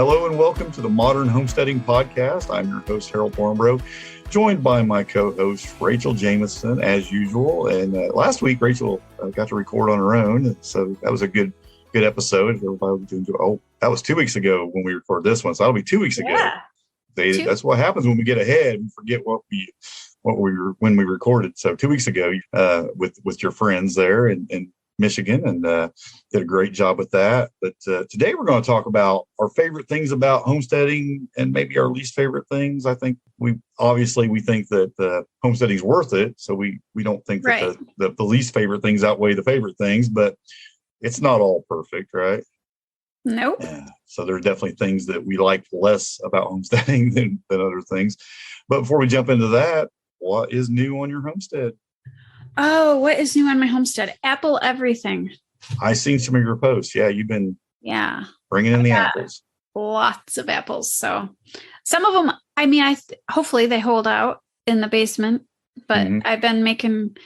Hello and welcome to the Modern Homesteading Podcast. I'm your host, Harold Warmbro, joined by my co-host, Rachel Jameson, as usual. And last week, Rachel got to record on her own, so that was a good episode. Everybody to enjoy. Oh, that was 2 weeks ago when we recorded this one, so that'll be 2 weeks ago. That's what happens when we get ahead and forget when we recorded. So 2 weeks ago, with your friends there in Michigan, and did a great job with that. But today we're going to talk about our favorite things about homesteading and maybe our least favorite things. I think we think that homesteading is worth it, so we don't think that the least favorite things outweigh the favorite things, but it's not all perfect, right? Nope. Yeah. So there's definitely things that we like less about homesteading than other things. But before we jump into that, what is new on your homestead? Oh, what is new on my homestead? Apple everything. I seen some of your posts. Yeah, you've been bringing in the apples. Lots of apples. So some of them, hopefully they hold out in the basement, but I've been making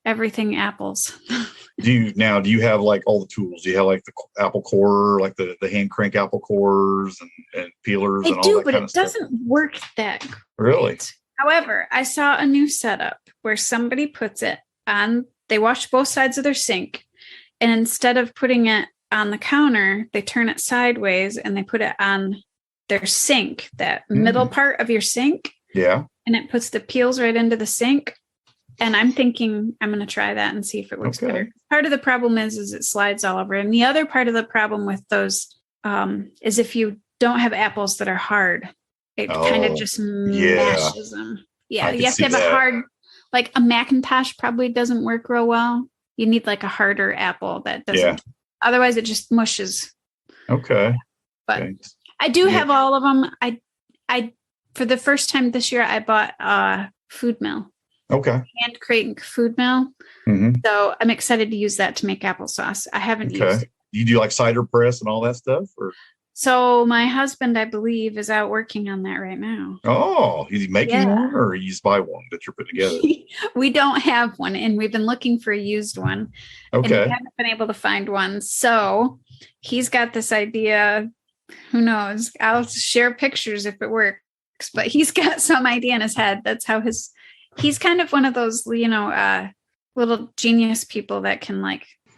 everything apples. Do you have like all the tools? Do you have like the apple core, like the hand crank apple cores and peelers and all that kind of stuff? I do, but it doesn't work that great. Really? However, I saw a new setup where somebody puts it on, they wash both sides of their sink, and instead of putting it on the counter, they turn it sideways and they put it on their sink, that middle part of your sink. Yeah. And it puts the peels right into the sink. And I'm thinking I'm going to try that and see if it works better. Part of the problem is it slides all over. And the other part of the problem with those is if you don't have apples that are hard, it kind of just mashes them. Yeah, you have to have a hard, like a Macintosh probably doesn't work real well. You need like a harder apple that doesn't. Yeah. Otherwise, it just mushes. Okay. But I do have all of them. I for the first time this year, I bought a food mill. Okay. Hand crank food mill. So I'm excited to use that to make applesauce. I haven't used it. You do like cider press and all that stuff? Or? So my husband, I believe, is out working on that right now. Oh, is he making one, or you just buy one that you're putting together? We don't have one, and we've been looking for a used one. Okay. And we haven't been able to find one. So he's got this idea. Who knows? I'll share pictures if it works. But he's got some idea in his head. That's how he's kind of one of those, little genius people that can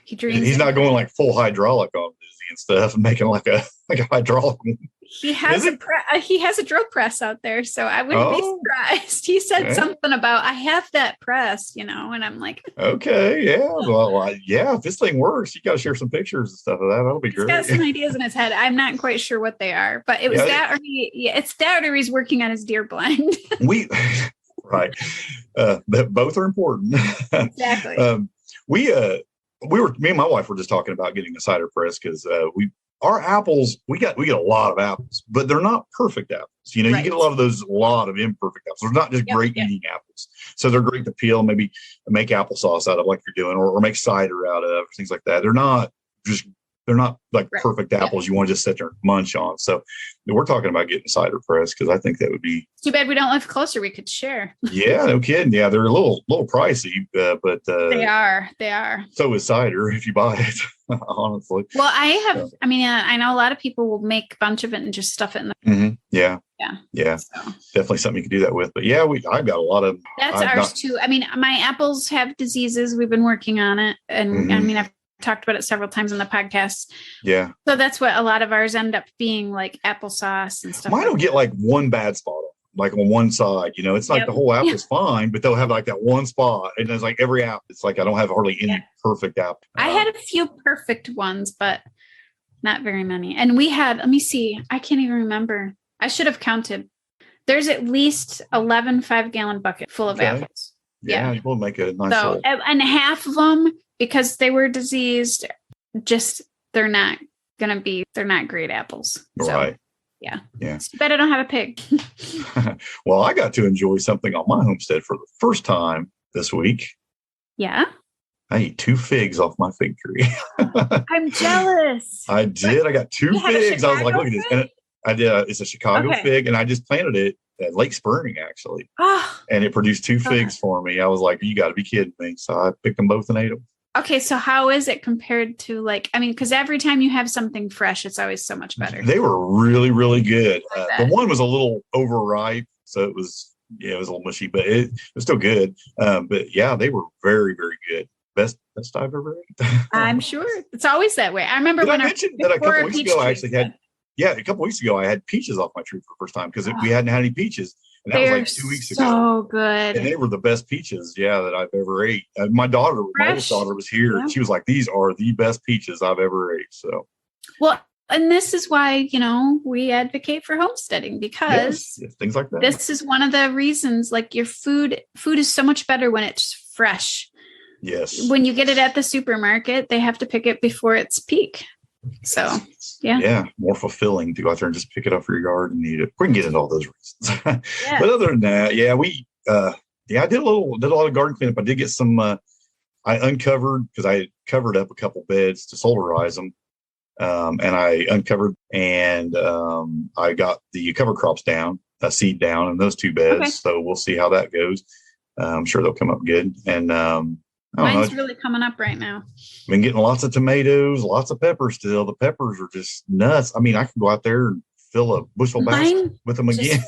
he dreams. He's not going like full hydraulic on it and stuff and making like a hydraulic one. He has a drill press out there, so I wouldn't be surprised. He said something about, I have that press, and I'm like, okay, yeah. Well, if this thing works, you got to share some pictures and stuff of that. That'll be great. He's got some ideas in his head. I'm not quite sure what they are, but it was it's that or he's working on his deer blind. Right. Both are important. Exactly. Me and my wife were just talking about getting a cider press because our apples, we get a lot of apples, but they're not perfect apples. You get a lot of imperfect apples. They're not just great eating apples. So they're great to peel, maybe make applesauce out of like you're doing, or make cider out of, things like that. They're not like perfect apples you want to just sit there and munch on. So we're talking about getting cider press because I think that would be too bad we don't live closer. We could share. Yeah, no kidding. Yeah, they're a little pricey, but they are. So is cider if you buy it. Honestly. Well, I know a lot of people will make a bunch of it and just stuff it in the. Yeah. So. Definitely something you can do that with. But I've got a lot of. That's ours too. My apples have diseases. We've been working on it, and I've talked about it several times on the podcast. Yeah. So that's what a lot of ours end up being, like applesauce and stuff. Mine will get like one bad spot, like on one side. It's like the whole apple's fine, but they'll have like that one spot. And it's like every apple, it's like I don't have hardly any perfect apple. I had a few perfect ones, but not very many. And we had, let me see, I can't even remember. I should have counted. There's at least 11 5-gallon buckets full of apples. Yeah, we'll make a nice little. And half of them, because they were diseased, they're not great apples. So, right. Yeah. It's too bad I don't have a pig. Well, I got to enjoy something on my homestead for the first time this week. Yeah. I ate 2 figs off my fig tree. I'm jealous. I did. I got 2 figs. I was like, look at this. And I did. It's a Chicago fig, and I just planted it at Lake Spurning, actually. And it produced 2 figs for me. I was like, you got to be kidding me. So I picked them both and ate them. Okay, so how is it compared to like, I mean, because every time you have something fresh, it's always so much better. They were really, really good. I The one was a little overripe, so it was a little mushy, but it was still good. But yeah, they were very, very good. Best I've ever ate. I'm sure it's always that way. I remember Did when I mention that a couple weeks ago I actually had? tree. Yeah, a couple weeks ago I had peaches off my tree for the first time because we hadn't had any peaches, and that was They're like 2 weeks so ago. good. And they were the best peaches, that I've ever ate. My oldest daughter was here, and she was like, "These are the best peaches I've ever ate." So, well, and this is why we advocate for homesteading, because things like that. This is one of the reasons. Like your food is so much better when it's fresh. Yes. When you get it at the supermarket, they have to pick it before it's peak. So, yeah, more fulfilling to go out there and just pick it up for your yard and eat it. We can get into all those reasons. But other than that, I did a lot of garden cleanup. I did get some. I uncovered because I covered up a couple beds to solarize them, and I uncovered and I got the cover crops down, seed down in those 2 beds. Okay. So we'll see how that goes. I'm sure they'll come up good. And mine's really coming up right now. I've been getting lots of tomatoes, lots of peppers still. The peppers are just nuts. I mean, I can go out there and fill a bushel basket with them again.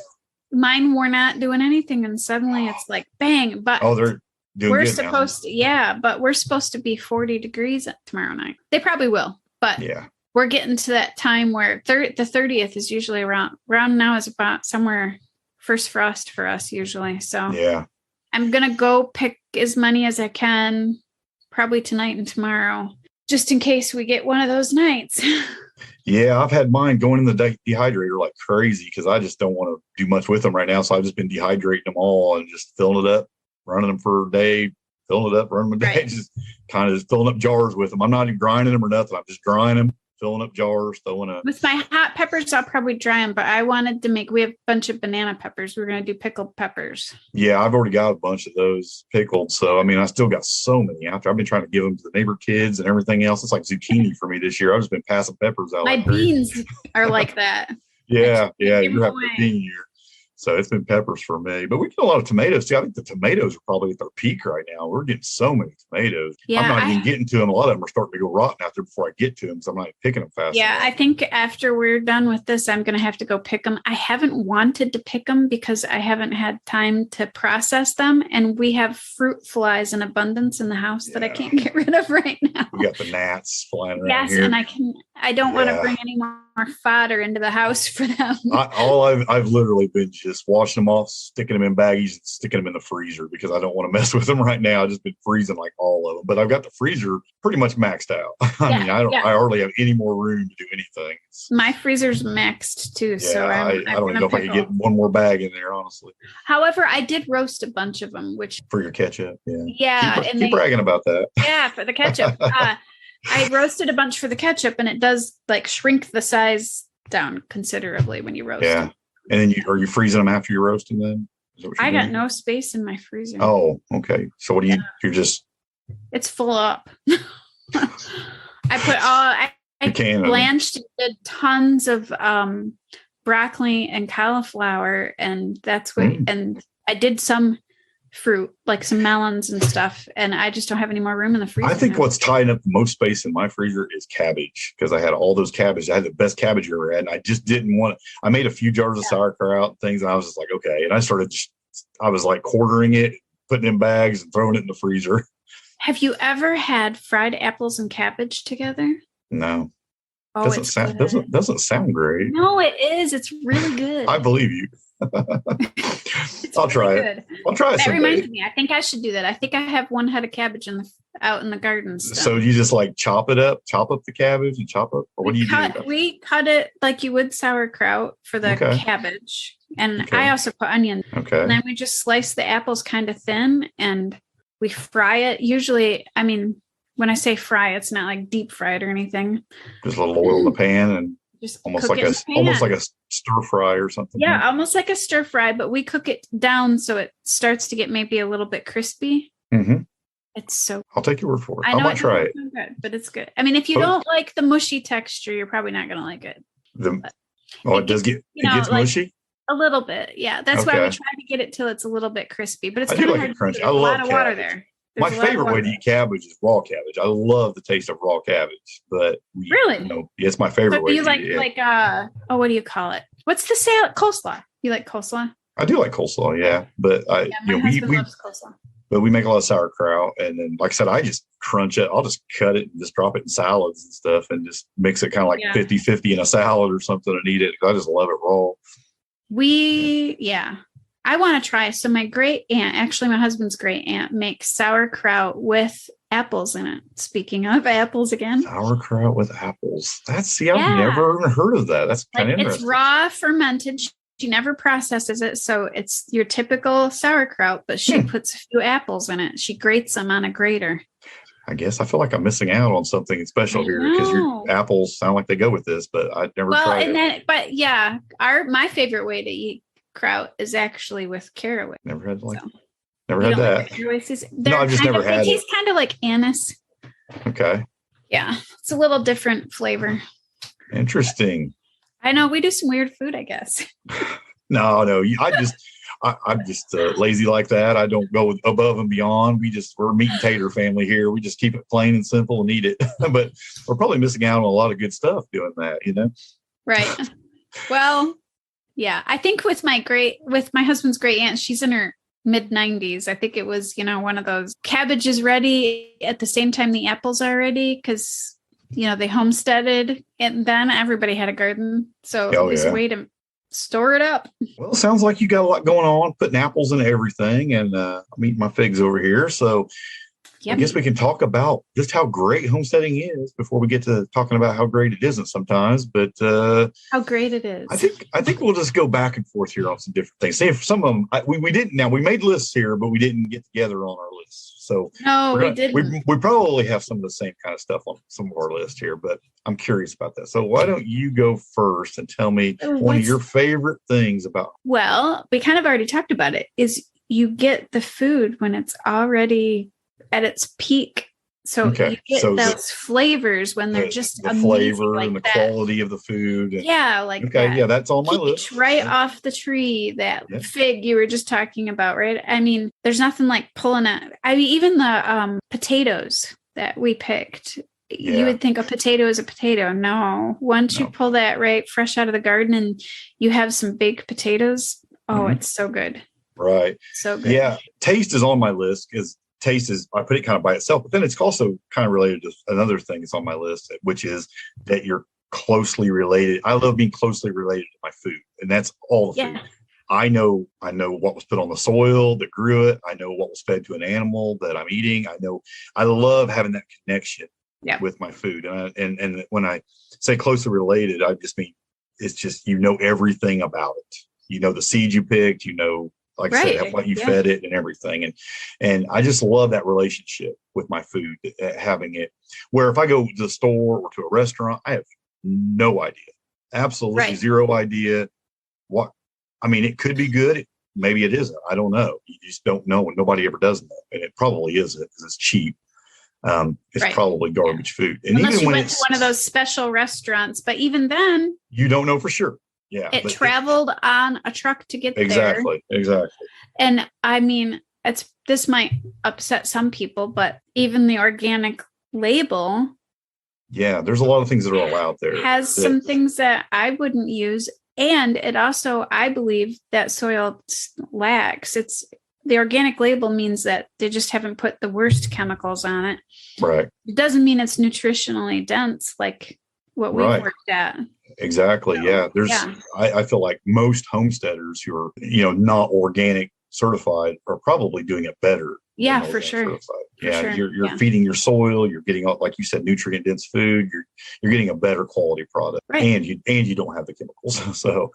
Mine were not doing anything, and suddenly it's like bang. But they're doing we're good supposed now. But we're supposed to be 40 degrees tomorrow night. They probably will, but we're getting to that time where the 30th is usually around now is about somewhere first frost for us usually. So I'm going to go pick as many as I can, probably tonight and tomorrow, just in case we get one of those nights. Yeah, I've had mine going in the dehydrator like crazy because I just don't want to do much with them right now. So I've just been dehydrating them all and just filling it up, running them for a day, filling it up, running them a day, just kind of just filling up jars with them. I'm not even grinding them or nothing. I'm just drying them, filling up jars, throwing up. With my hot peppers, I'll probably dry them, but I wanted to we have a bunch of banana peppers. We're going to do pickled peppers. Yeah, I've already got a bunch of those pickled. So, I mean, I still got so many out there. I've been trying to give them to the neighbor kids and everything else. It's like zucchini for me this year. I've just been passing peppers out. My beans are like that. You're having a bean year. So it's been peppers for me, but we get a lot of tomatoes too. I think the tomatoes are probably at their peak right now. We're getting so many tomatoes. Yeah, I'm not even getting to them. A lot of them are starting to go rotten out there before I get to them, so I'm not picking them fast. Yeah, enough. I think after we're done with this, I'm going to have to go pick them. I haven't wanted to pick them because I haven't had time to process them, and we have fruit flies in abundance in the house that I can't get rid of right now. We got the gnats flying around here. Yes, and I don't want to bring any more fodder into the house for them. I've literally been just washing them off, sticking them in baggies, and sticking them in the freezer because I don't want to mess with them right now. I've just been freezing like all of them, but I've got the freezer pretty much maxed out. I hardly have any more room to do anything. My freezer's maxed too, so I don't even know if I could get one more bag in there, honestly. However, I did roast a bunch of them, which for your ketchup, keep bragging about that. Yeah, for the ketchup. I roasted a bunch for the ketchup, and it does like shrink the size down considerably when you roast. Yeah, and then are you freezing them after you're roasting them? I got no space in my freezer. Oh, okay. So what do you? You're just. It's full up. I blanched and did tons of broccoli and cauliflower, and that's what. And I did some fruit, like some melons and stuff, and I just don't have any more room in the freezer. I think what's tying up the most space in my freezer is cabbage, because I had all those cabbage. I had the best cabbage you ever had, and I just didn't want I made a few jars of sauerkraut and things, and I was just like, okay. And I was like quartering it, putting it in bags and throwing it in the freezer. Have you ever had fried apples and cabbage together? No. Doesn't sound great. No, it is. It's really good. I believe you. I'll try it. I'll try it. That reminds me. I think I should do that. I think I have one head of cabbage out in the garden. So you just like chop up the cabbage and chop up, or what do you do? We cut it like you would sauerkraut for the cabbage, and I also put onion. Okay. And then we just slice the apples kind of thin, and we fry it. Usually, I mean, when I say fry, it's not like deep fried or anything. Just a little oil in the pan and just almost like a stir fry or something. Yeah, almost like a stir fry, but we cook it down so it starts to get maybe a little bit crispy. Mm-hmm. It's so. I'll take your word for it. I might try it. Good, but it's good. I mean, if you don't like the mushy texture, you're probably not going to like it. It does get mushy. A little bit, yeah. That's why we try to get it till it's a little bit crispy. But it's kind of hard to crunch. a lot of water there. My favorite way to eat cabbage is raw cabbage. I love the taste of raw cabbage, but really, it's my favorite way. You to eat it. What do you call it? What's the salad? Coleslaw. You like coleslaw? I do like coleslaw, yeah, but my husband loves coleslaw. But we make a lot of sauerkraut, and then, like I said, I just crunch it. I'll just cut it and just drop it in salads and stuff, and just mix it kind of like 50-50 in a salad or something and eat it. I just love it raw. I want to try. So my great aunt, actually my husband's great aunt, makes sauerkraut with apples in it. Speaking of apples again. Sauerkraut with apples. I've never even heard of that. That's kind of interesting. It's raw fermented. She never processes it. So it's your typical sauerkraut, but she puts a few apples in it. She grates them on a grater. I guess I feel like I'm missing out on something special here because your apples sound like they go with this, but I've never tried it. My favorite way to eat kraut is actually with caraway. Never had that. No, I've just never had it. They taste kind of like anise. Okay. Yeah, it's a little different flavor. Interesting. I know we do some weird food, I guess. No, I'm just lazy like that. I don't go above and beyond. We're a meat and tater family here. We just keep it plain and simple and eat it. But we're probably missing out on a lot of good stuff doing that, Right. Well, yeah, I think with my husband's great aunt, she's in her mid-90s. I think it was, one of those cabbage is ready at the same time the apples are ready because, they homesteaded and then everybody had a garden. So it was a way to store it up. Well, it sounds like you got a lot going on, putting apples in everything, and I'm eating my figs over here. So I guess we can talk about just how great homesteading is before we get to talking about how great it isn't sometimes. But how great it is. I think we'll just go back and forth here on some different things. See, if some of them we didn't. Now we made lists here, but we didn't get together on our lists. So we didn't. We probably have some of the same kind of stuff on some of our list here, but I'm curious about that. So why don't you go first and tell me one of your favorite things about? Well, we kind of already talked about it. Is you get the food when it's already at its peak. So you get those flavors when they're just the flavor and the quality of the food. That's on my list. Right off the tree, that fig you were just talking about, right? I mean, there's nothing like pulling it. I mean, even the potatoes that we picked, you would think a potato is a potato. No, once you pull that right fresh out of the garden and you have some baked potatoes, it's so good. Right. So good. Yeah. Taste is on my list because taste is, I put it kind of by itself, but then it's also kind of related to another thing that's on my list, which is that you're closely related. I love being closely related to my food, and that's all the food. I know what was put on the soil that grew it. I know what was fed to an animal that I'm eating. I love having that connection with my food. And when I say closely related, I just mean, it's just, everything about it. The seed you picked, like I said, what you fed it and everything. And I just love that relationship with my food, having it where if I go to the store or to a restaurant, I have no idea, absolutely zero idea it could be good. Maybe it isn't. I don't know. You just don't know, and nobody ever does know. And it probably isn't because it's cheap. It's probably garbage food. And unless even when it's one of those special restaurants, but even then you don't know for sure. Yeah. It traveled on a truck to get there. Exactly. And I mean, this might upset some people, but even the organic label. Yeah, there's a lot of things that are allowed there. Has some things that I wouldn't use. And it also, I believe that soil lacks. The organic label means that they just haven't put the worst chemicals on it. Right. It doesn't mean it's nutritionally dense like what we've worked at. Exactly. I feel like most homesteaders who are, not organic certified are probably doing it better. Yeah, for sure. You're feeding your soil. You're getting, like you said, nutrient dense food. You're getting a better quality product, and you don't have the chemicals. So,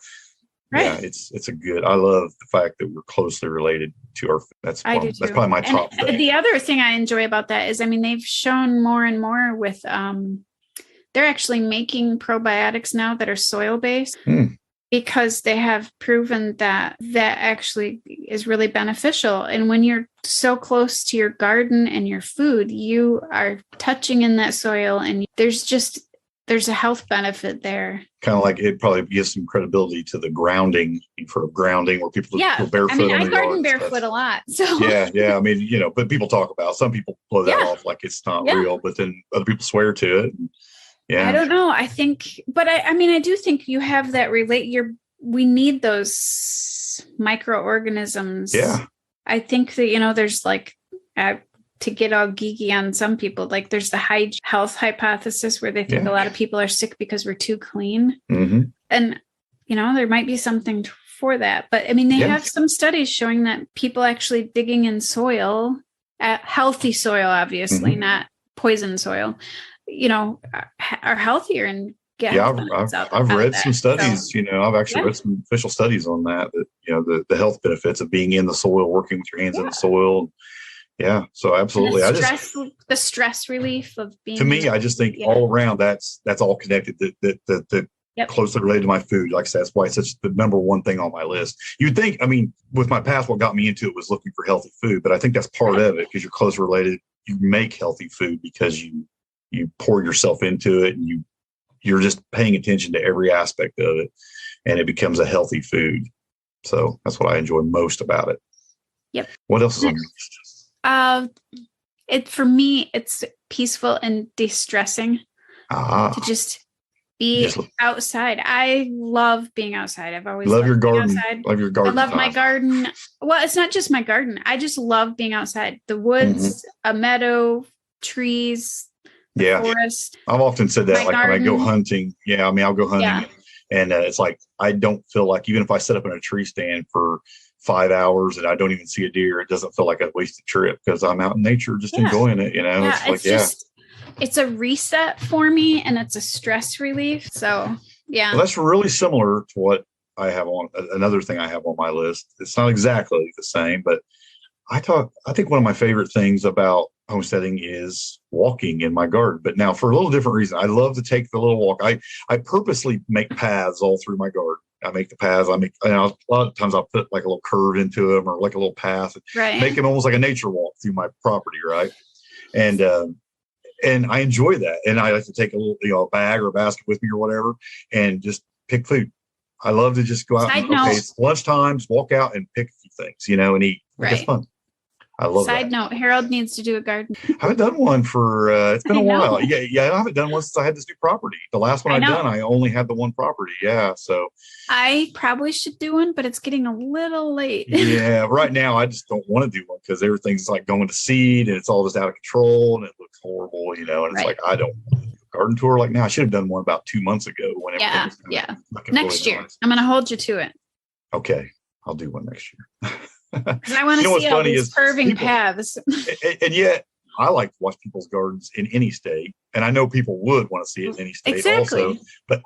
it's a good. I love the fact that we're closely related to our. That's probably my top thing. The other thing I enjoy about that is, they've shown more and more with they're actually making probiotics now that are soil based. Because they have proven that actually is really beneficial. And when you're so close to your garden and your food, you are touching in that soil, and there's there's a health benefit there. Kind of like it probably gives some credibility to the grounding, for grounding where people go barefoot. I mean, I the garden yard barefoot a lot. So yeah. I mean, but people talk about, some people blow that off like it's not real, but then other people swear to it. Yeah. I don't know. I think, but I mean, I do think you have that we need those microorganisms. Yeah. I think that, there's like, to get all geeky on some people, like there's the health hypothesis where they think a lot of people are sick because we're too clean. Mm-hmm. And, there might be something for that. But I mean, they have some studies showing that people actually digging in soil, healthy soil, obviously, not poison soil, are healthier and get I've read some studies. So, I've actually read some official studies on that the health benefits of being in the soil, working with your hands in the soil. Yeah, so absolutely. The stress relief of being. To me, I just think all around that's all connected. That closely related to my food. Like I said, that's why it's such the number one thing on my list. You'd think, I mean, with my past, what got me into it was looking for healthy food, but I think that's part of it because you're closely related. You make healthy food because you pour yourself into it, and you're just paying attention to every aspect of it, and it becomes a healthy food. So that's what I enjoy most about it. Yep. What else is on your list? For me, it's peaceful and de-stressing to just be outside. I love being outside. I've always loved your garden. Outside. Love your garden. I love my garden. Well, it's not just my garden. I just love being outside. The woods, a meadow, trees, forest. I've often said that, like garden. when I go hunting. Yeah, I mean, I'll go hunting, and it's like I don't feel like, even if I set up in a tree stand for 5 hours and I don't even see a deer, it doesn't feel like a wasted trip because I'm out in nature just enjoying it. It's a reset for me, and it's a stress relief. So well, that's really similar to what I have on another thing I have on my list. It's not exactly the same, but I think one of my favorite things about homesteading is walking in my garden, but now for a little different reason. I love to take the little walk. I purposely make paths all through my garden. I make the paths. A lot of times I'll put like a little curve into them or like a little path, make them almost like a nature walk through my property. Right. And I enjoy that. And I like to take a little, a bag or a basket with me or whatever, and just pick food. I love to just go out it's lunchtime, just walk out and pick a few things, and eat. It's fun. I love that. Side note, Harold needs to do a garden. I haven't done one for, it's been a while. Yeah. I haven't done one since I had this new property. The last one I've done, I only had the one property. Yeah. So I probably should do one, but it's getting a little late. Yeah. Right now, I just don't want to do one because everything's like going to seed and it's all just out of control and it looks horrible, and it's like, I don't want to do a garden tour. Like now, I should have done one about 2 months ago. When Next year. Nice. I'm going to hold you to it. Okay. I'll do one next year. Because I want to see all these curving paths. And yet, I like to watch people's gardens in any state, and I know people would want to see it in any state also. But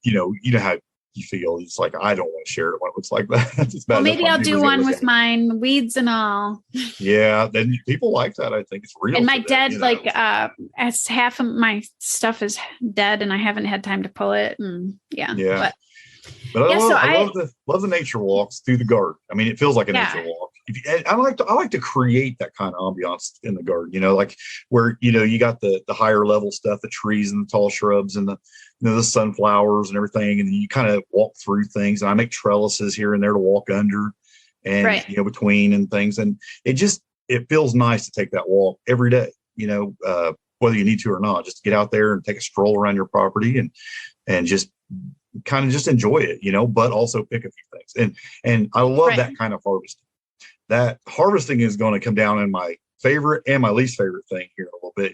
you know how you feel. It's like I don't want to share it when it looks like that. Well, maybe I'll do one with mine, weeds and all. Yeah, then people like that. I think it's real. And my dead, as half of my stuff is dead, and I haven't had time to pull it. And But I love the nature walks through the garden. I mean, it feels like a nature walk. I like to create that kind of ambiance in the garden. Like where you got the higher level stuff, the trees and the tall shrubs and the sunflowers and everything, and then you kind of walk through things. And I make trellises here and there to walk under, and between and things. And it feels nice to take that walk every day. Whether you need to or not, just get out there and take a stroll around your property and just kind of just enjoy it, but also pick a few things. And I love that kind of harvesting. That harvesting is going to come down in my favorite and my least favorite thing here in a little bit,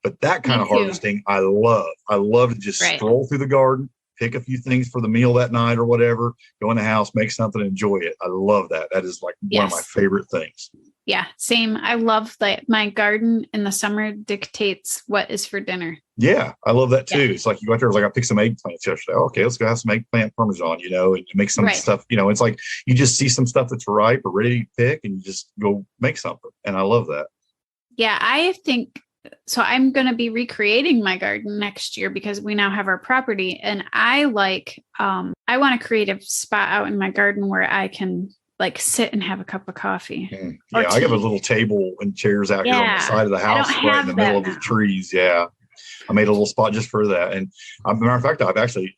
but that kind of harvesting, I love. I love to just stroll through the garden, pick a few things for the meal that night or whatever, go in the house, make something, enjoy it. I love that. That is like one of my favorite things. Yeah, same. I love that my garden in the summer dictates what is for dinner. Yeah, I love that too. It's like you go out there, I picked some eggplants yesterday. Okay, let's go have some eggplant parmesan, and make some stuff. It's like you just see some stuff that's ripe or ready to pick and you just go make something. And I love that. Yeah, I think so. I'm going to be recreating my garden next year because we now have our property. And I want to create a spot out in my garden where I can sit and have a cup of coffee. Yeah, I have a little table and chairs out here on the side of the house right in the middle of the trees. Yeah. I made a little spot just for that. And as a matter of fact, I've actually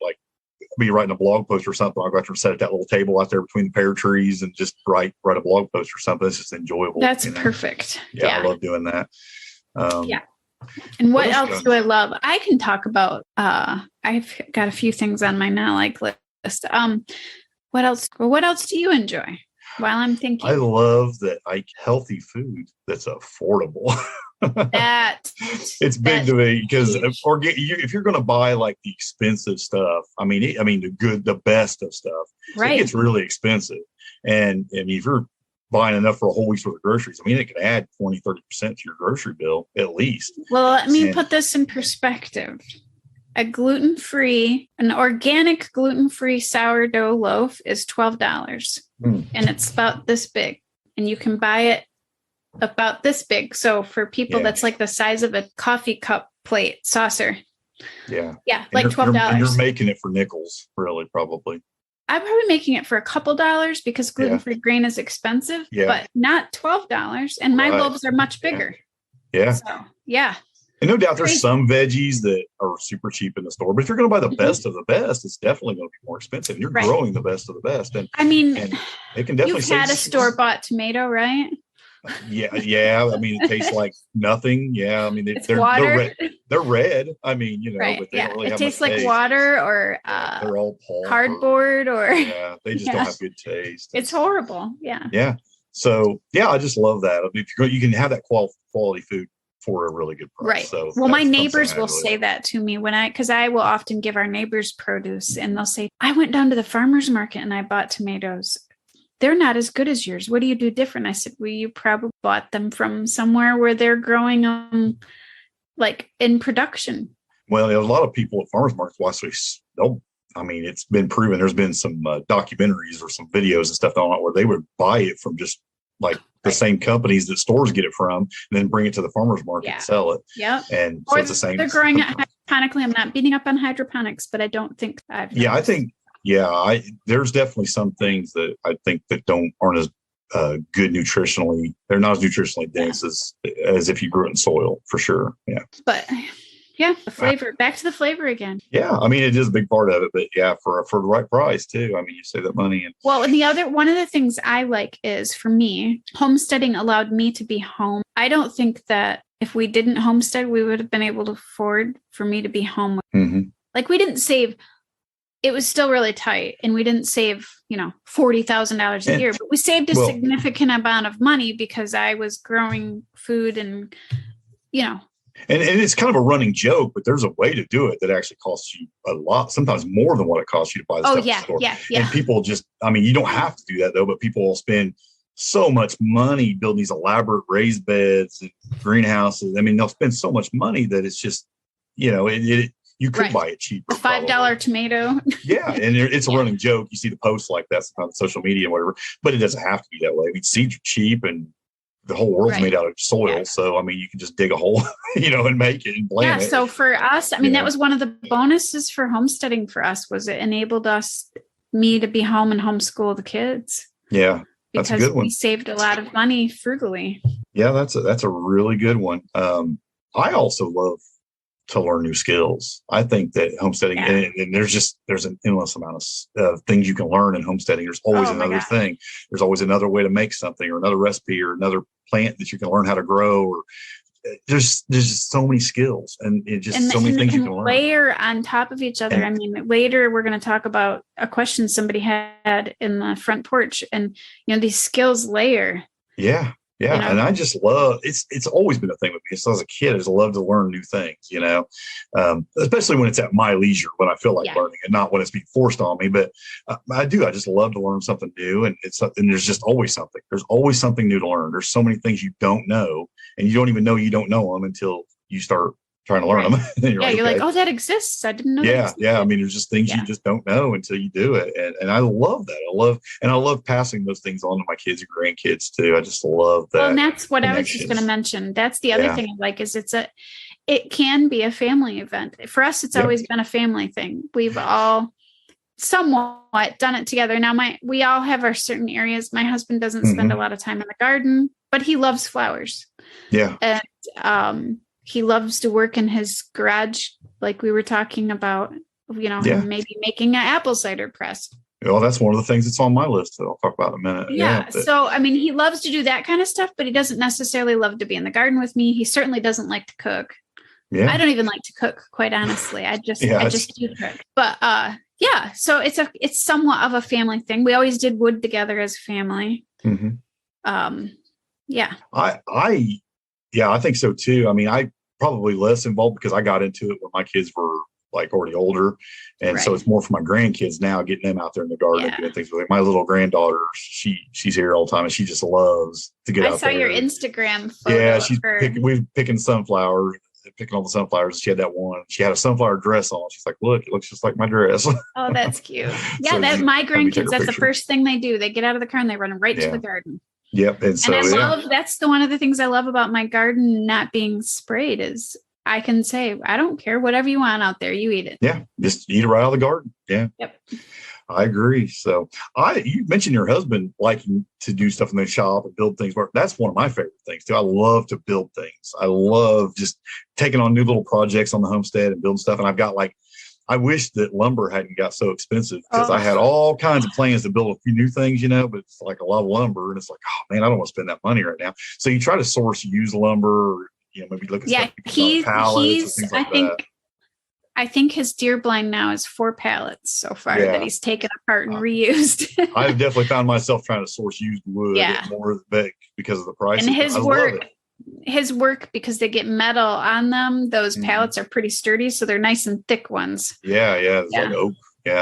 be writing a blog post or something. I'll go out there and set at that little table out there between the pear trees and just write a blog post or something. It's just enjoyable. That's perfect. Yeah, I love doing that. Yeah. And what else do I love? I can talk about, I've got a few things on my not like list. What else do you enjoy while I'm thinking? I love that healthy food that's affordable. It's big to me because if you're going to buy like the expensive stuff, the best of stuff, right? It gets really expensive. And if you're buying enough for a whole week's worth of groceries, it can add 20-30% to your grocery bill at least. Well, let me put this in perspective. An organic gluten-free sourdough loaf is $12, and it's about this big, and you can buy it about this big. So for people, that's like the size of a coffee cup plate saucer. Yeah, like $12. And you're making it for nickels, really, probably. I'm probably making it for a couple dollars because gluten-free grain is expensive, but not $12. And my loaves are much bigger. Yeah. So, yeah. And no doubt there's some veggies that are super cheap in the store, but if you're going to buy the best of the best, it's definitely going to be more expensive. You're growing the best of the best. And it can definitely you've had a store-bought tomato, right? Yeah. It tastes like nothing. Yeah. They're water. They're red. But they don't really it have tastes much like taste. Water or they're all pulp cardboard or they just don't have good taste. It's horrible. Yeah. Yeah. So I just love that. You can have that quality food for a really good price. Right. So my neighbors will say that to me because I will often give our neighbors produce, and they'll say, I went down to the farmer's market and I bought tomatoes. They're not as good as yours. What do you do different? I said, well, you probably bought them from somewhere where they're growing them in production. Well, there's a lot of people at farmers markets. It's been proven. There's been some documentaries or some videos and stuff on it where they would buy it from just the same companies that stores get it from, and then bring it to the farmers market and sell it. Yeah. And so it's the same. They're growing it hydroponically. I'm not beating up on hydroponics, but I don't think there's definitely some things that I think that aren't as good nutritionally. They're not as nutritionally dense as if you grew it in soil, for sure. Yeah. But the flavor, back to the flavor again. Yeah. It is a big part of it, but for the right price too. You save that money. And one of the things I like is, for me, homesteading allowed me to be home. I don't think that if we didn't homestead, we would have been able to afford for me to be home. Mm-hmm. We didn't save. It was still really tight, and we didn't save, $40,000 a year, but we saved a significant amount of money because I was growing food and. And it's kind of a running joke, but there's a way to do it that actually costs you a lot, sometimes more than what it costs you to buy the stuff in the store. Yeah. And people just, you don't have to do that though, but people will spend so much money building these elaborate raised beds and greenhouses. They'll spend so much money that it's just, you could buy it cheaper. A $5 tomato. Yeah. And it's a running joke. You see the posts like that on social media and whatever, but it doesn't have to be that way. Seeds are cheap and the whole world's made out of soil. Yeah. So, you can just dig a hole, and make it and blame it. So for us, that was one of the bonuses for homesteading for us, was it enabled me to be home and homeschool the kids. Yeah. That's a good one. We saved a lot of money frugally. Yeah. That's a really good one. I also love to learn new skills. I think that homesteading, and there's an endless amount of things you can learn in homesteading. There's always another thing. There's always another way to make something, or another recipe, or another plant that you can learn how to grow. Or there's just so many skills, and so many things you can learn. Layer on top of each other. Later we're going to talk about a question somebody had in the front porch, and these skills layer. Yeah. Yeah. And I just love, it's always been a thing with me. So as a kid, I just love to learn new things, especially when it's at my leisure, when I feel like learning, and not when it's being forced on me. But I just love to learn something new. And there's just always something. There's always something new to learn. There's so many things you don't know, and you don't even know you don't know them until you start trying to learn them. And you're like, oh, that exists. I didn't know. Yeah. Yeah. There's just things you just don't know until you do it. And I love that. I love passing those things on to my kids and grandkids too. I just love that. Well, and that's what I was just going to mention. That's the other thing I like, is it can be a family event. For us, it's always been a family thing. We've all somewhat done it together. Now, we all have our certain areas. My husband doesn't spend a lot of time in the garden, but he loves flowers. Yeah. And, he loves to work in his garage, like we were talking about, him maybe making an apple cider press. Well, that's one of the things that's on my list that I'll talk about in a minute. Yeah. So, I mean, he loves to do that kind of stuff, but he doesn't necessarily love to be in the garden with me. He certainly doesn't like to cook. Yeah. I don't even like to cook, quite honestly. I just do cook. But so it's somewhat of a family thing. We always did wood together as a family. Mm-hmm. I think so too. I mean, I probably less involved because I got into it when my kids were like already older. And so it's more for my grandkids now, getting them out there in the garden and doing things with them. My little granddaughter, she's here all the time and she just loves to get out there. I saw your Instagram photo. We've picking sunflowers, picking all the sunflowers. She had that one. She had a sunflower dress on. She's like, look, it looks just like my dress. Oh, that's cute. Yeah, my grandkids, that's the first thing they do. They get out of the car and they run right to the garden. Yep. And so that's one of the things I love about my garden not being sprayed is I can say, I don't care, whatever you want out there, you eat it. Yeah. Just eat it right out of the garden. Yeah. Yep. I agree. So you mentioned your husband liking to do stuff in the shop and build things. That's one of my favorite things too. I love to build things. I love just taking on new little projects on the homestead and building stuff. And I've got I wish that lumber hadn't got so expensive because I had all kinds of plans to build a few new things, but it's like a lot of lumber and it's like, oh man, I don't want to spend that money right now. So you try to source used lumber or, maybe look at pallets and things like that. I think his deer blind now is 4 pallets so far that he's taken apart and reused. I've definitely found myself trying to source used wood more because of the price. And his work, because they get metal on them, those pallets are pretty sturdy, so they're nice and thick ones. It's like oak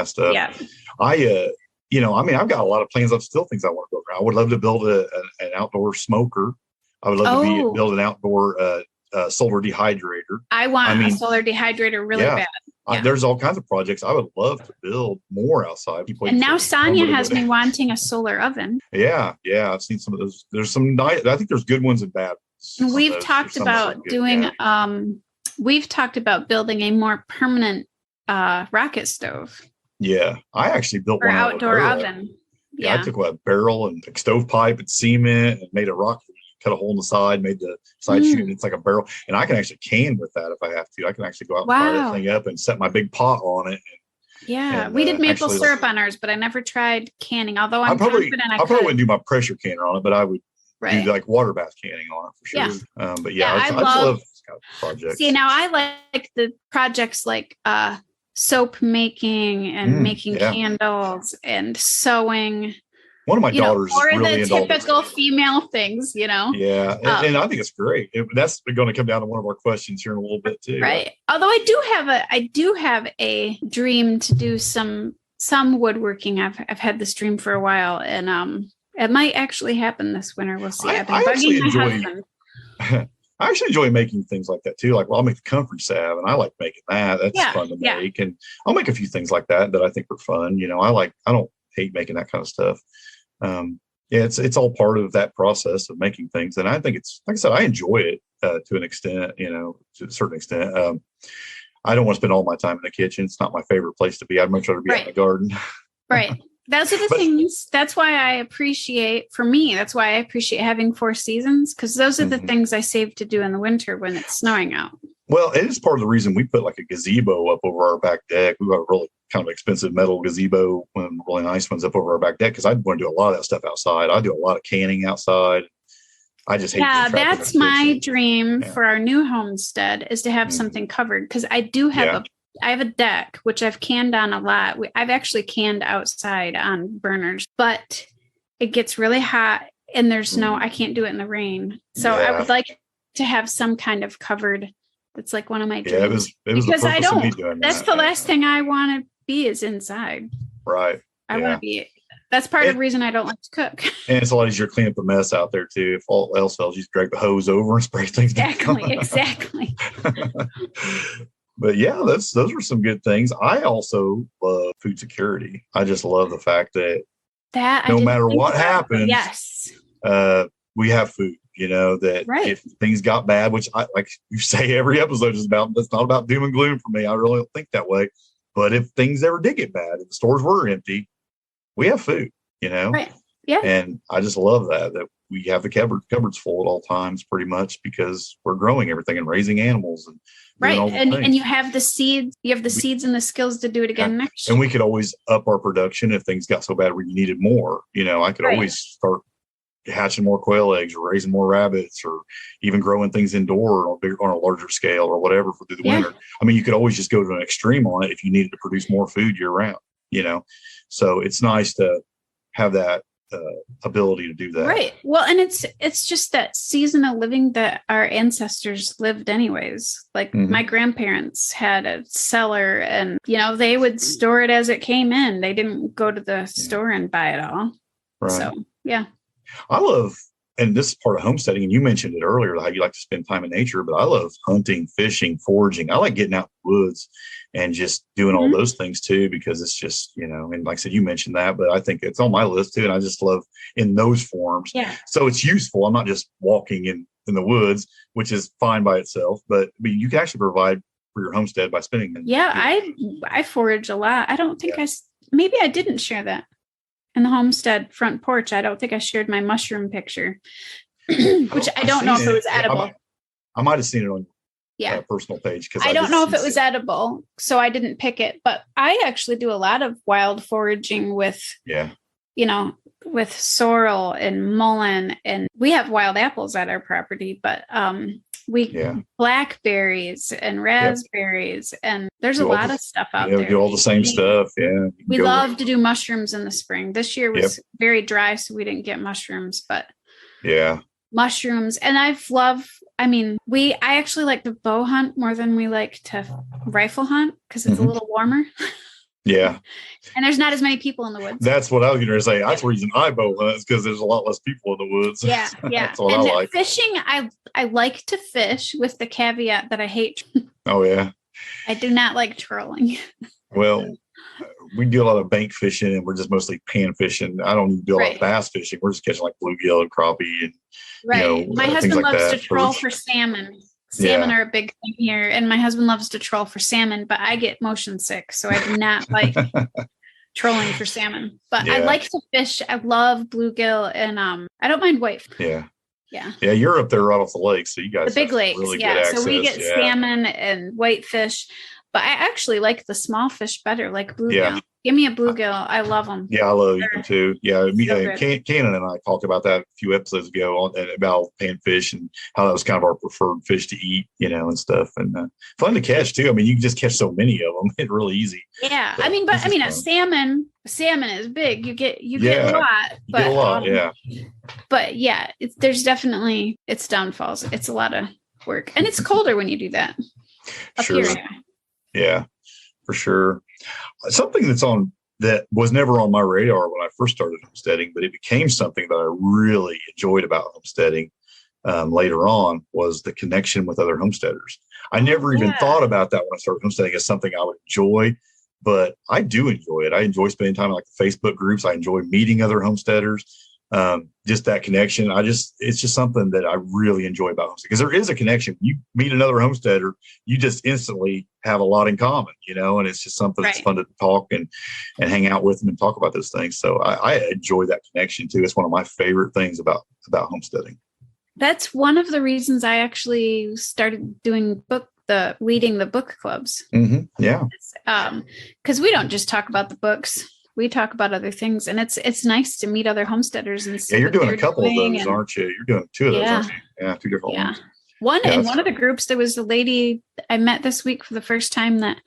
stuff. Yeah. I've got a lot of plans of still things I want to build around. I would love to build an outdoor smoker. I would love to build an outdoor solar dehydrator. I want a solar dehydrator really bad. There's all kinds of projects I would love to build more outside. And now Sonia has me wanting a solar oven. Yeah. I've seen some of those. There's some nice, I think there's good ones and bad ones. We've talked about we've talked about building a more permanent rocket stove. Yeah. I actually built one outdoor oven. Yeah. I took a barrel and a stovepipe and cement and made a rocket. Cut a hole in the side, made the side chute, and it's like a barrel. And I can actually can with that if I have to. I can actually go out and fire that thing up and set my big pot on it. We did maple syrup on ours, but I never tried canning. Although I'm confident I probably wouldn't do my pressure canner on it, but I would do like water bath canning on it for sure. I love this kind of projects. See, now I like the projects like soap making and making candles and sewing. One of my daughters or really the typical female things, Yeah, and I think it's great. That's going to come down to one of our questions here in a little bit too. Right. Although I do have a dream to do some woodworking. I've had this dream for a while, and it might actually happen this winter. We'll see. I've been bugging my husband. I actually enjoy making things like that too. Like, I'll make the comfort salve, and I like making that. That's fun to make, and I'll make a few things like that I think are fun. I don't hate making that kind of stuff. It's all part of that process of making things. And I think it's, like I said, I enjoy it to an extent, to a certain extent. I don't want to spend all my time in the kitchen. It's not my favorite place to be. I'd much rather be out in the garden. Right. Those are the things. That's why I appreciate having 4 seasons, because those are the things I save to do in the winter when it's snowing out. Well, it is part of the reason we put like a gazebo up over our back deck. We got a really kind of expensive metal gazebo, one really nice ones up over our back deck, because I want to do a lot of that stuff outside. I do a lot of canning outside. I just hate. Yeah, that's my dream for our new homestead, is to have something covered, because I do have I have a deck, which I've canned on a lot. I've actually canned outside on burners, but it gets really hot and there's I can't do it in the rain. So I would like to have some kind of covered. That's like one of my dreams. It was because I don't. That's the last thing I want to be is inside. Right. I want to be. That's part of the reason I don't like to cook. And it's a lot easier to clean up the mess out there too. If all else fails, you just drag the hose over and spray things down. Exactly. But yeah, those are some good things. I also love food security. I just love the fact that no matter what happens, we have food. If things got bad, which I like you say every episode is about, that's not about doom and gloom for me. I really don't think that way. But if things ever did get bad, if the stores were empty, we have food, Right. Yeah. And I just love that we have the cupboards full at all times, pretty much, because we're growing everything and raising animals and right. And you have the seeds, seeds and the skills to do it again next year. And we could always up our production if things got so bad where you needed more. I could always start hatching more quail eggs or raising more rabbits or even growing things indoor on a larger scale or whatever through the winter. I mean, you could always just go to an extreme on it if you needed to produce more food year round, so it's nice to have that ability to do that. Right. Well, and it's just that seasonal living that our ancestors lived anyways. Like my grandparents had a cellar and, they would store it as it came in. They didn't go to the store and buy it all. Right. So, yeah. I love, and this is part of homesteading, and you mentioned it earlier, how you like to spend time in nature, but I love hunting, fishing, foraging. I like getting out in the woods and just doing all those things too, because it's just, and like I said, you mentioned that, but I think it's on my list too. And I just love in those forms. Yeah. So it's useful. I'm not just walking in the woods, which is fine by itself, but you can actually provide for your homestead by spending. Yeah. I forage a lot. I don't think maybe I didn't share that. In the homestead front porch, I don't think I shared my mushroom picture, which I don't know if it was edible. I might have seen it on personal page because I don't know if it was edible, so I didn't pick it. But I actually do a lot of wild foraging with, with sorrel and mullein, and we have wild apples at our property, but blackberries and raspberries, and there's a lot of stuff out there. We do all the same stuff. Yeah. We love to do mushrooms in the spring. This year was very dry, so we didn't get mushrooms, but mushrooms. And I actually like to bow hunt more than we like to rifle hunt because it's a little warmer. Yeah. And there's not as many people in the woods. That's what I was going to say. That's the reason I bow hunt is because there's a lot less people in the woods. Yeah. Yeah. That's what I like. Fishing, I like to fish with the caveat that I hate. Oh, yeah. I do not like trolling. Well, we do a lot of bank fishing and we're just mostly pan fishing. I don't even do a lot of bass fishing. We're just catching like bluegill and crappie and my husband loves to troll for salmon. Salmon are a big thing here, and my husband loves to troll for salmon, but I get motion sick, so I do not like trolling for salmon. But I like to fish. I love bluegill, and I don't mind whitefish. Yeah. You're up there right off the lake, so you guys the big lakes. Really good access. So we get salmon and whitefish. But I actually like the small fish better, like bluegill. Yeah. Give me a bluegill. I love them. Yeah, I love them too. Yeah, Cannon and I talked about that a few episodes ago about panfish and how that was kind of our preferred fish to eat, and stuff. And fun to catch too. I mean, you can just catch so many of them. It's really easy. Yeah, so, a salmon is big. You get a lot. But, get a lot, But there's definitely its downfalls. It's a lot of work, and it's colder when you do that. Up sure. Here. Yeah, for sure. Something that was never on my radar when I first started homesteading, but it became something that I really enjoyed about homesteading later on was the connection with other homesteaders. I never even thought about that when I started homesteading as something I would enjoy, but I do enjoy it. I enjoy spending time in like the Facebook groups. I enjoy meeting other homesteaders. Just that connection. It's just something that I really enjoy about homesteading because there is a connection. You meet another homesteader, you just instantly have a lot in common, and it's just something that's fun to talk and hang out with them and talk about those things. So I enjoy that connection too. It's one of my favorite things about homesteading. That's one of the reasons I actually started doing leading the book clubs. Mm-hmm. Yeah. Because we don't just talk about the books. We talk about other things, and it's nice to meet other homesteaders and see. Yeah, you're doing a couple of those, aren't you? You're doing two of those, aren't you? Yeah, two different ones. One of the groups, there was a lady I met this week for the first time that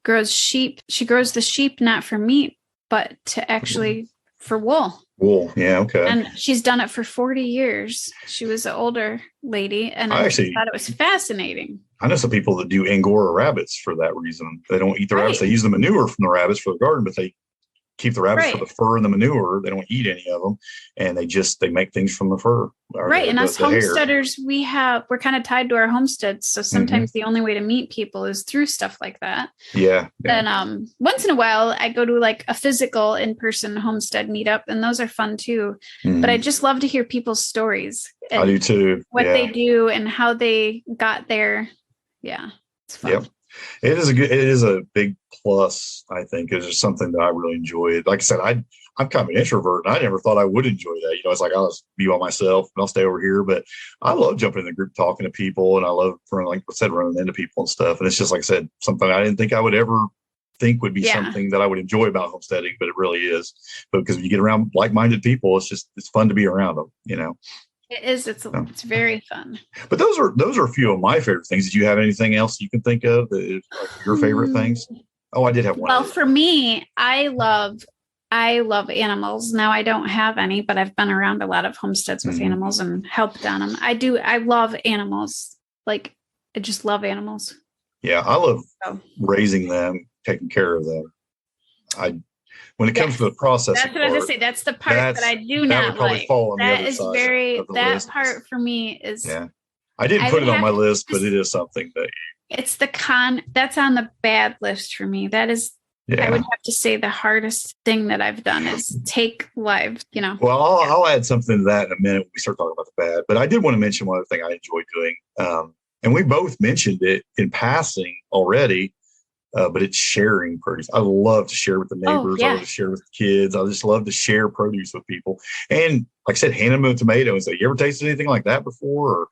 grows sheep. She grows the sheep not for meat, but to actually for wool. Wool, yeah, okay. And she's done it for 40 years. She was an older lady, and I actually thought it was fascinating. I know some people that do Angora rabbits for that reason. They don't eat the rabbits. They use the manure from the rabbits for the garden, but they keep the rabbits for the fur and the manure. They don't eat any of them, and they make things from the fur. And us homesteaders, we're kind of tied to our homesteads. So sometimes the only way to meet people is through stuff like that. Yeah. And once in a while I go to like a physical in-person homestead meetup, and those are fun too. But I just love to hear people's stories. I do too. What they do and how they got there. Yeah. It's fun. Yep. It is a big plus, I think. It's just something that I really enjoy. Like I said, I'm kind of an introvert, and I never thought I would enjoy that. It's like I'll just be by myself and I'll stay over here. But I love jumping in the group, talking to people, and I love, like I said, running into people and stuff. And it's just like I said, something I didn't think I would ever think would be something that I would enjoy about homesteading, but it really is. But because when you get around like-minded people, it's fun to be around them. It is. It's very fun. But those are a few of my favorite things. Did you have anything else you can think of that is like your favorite things? Oh, I did have one. Well, for me, I love animals. Now I don't have any, but I've been around a lot of homesteads with animals and helped on them. I love animals. Like, I just love animals. Yeah, I love raising them, taking care of them. When it comes to the process, that's what I was gonna say. That's the part that I do not like. That is that part for me is. Yeah, I didn't put it on my list, but it is something that it's that's on the bad list for me. That is. I would have to say the hardest thing that I've done is take lives, Well, I'll add something to that in a minute when we start talking about the bad. But I did want to mention one other thing I enjoy doing. And we both mentioned it in passing already, but it's sharing produce. I love to share with the neighbors. I love to share with the kids. I just love to share produce with people. And like I said, hand them a tomato and say, you ever tasted anything like that before? Or,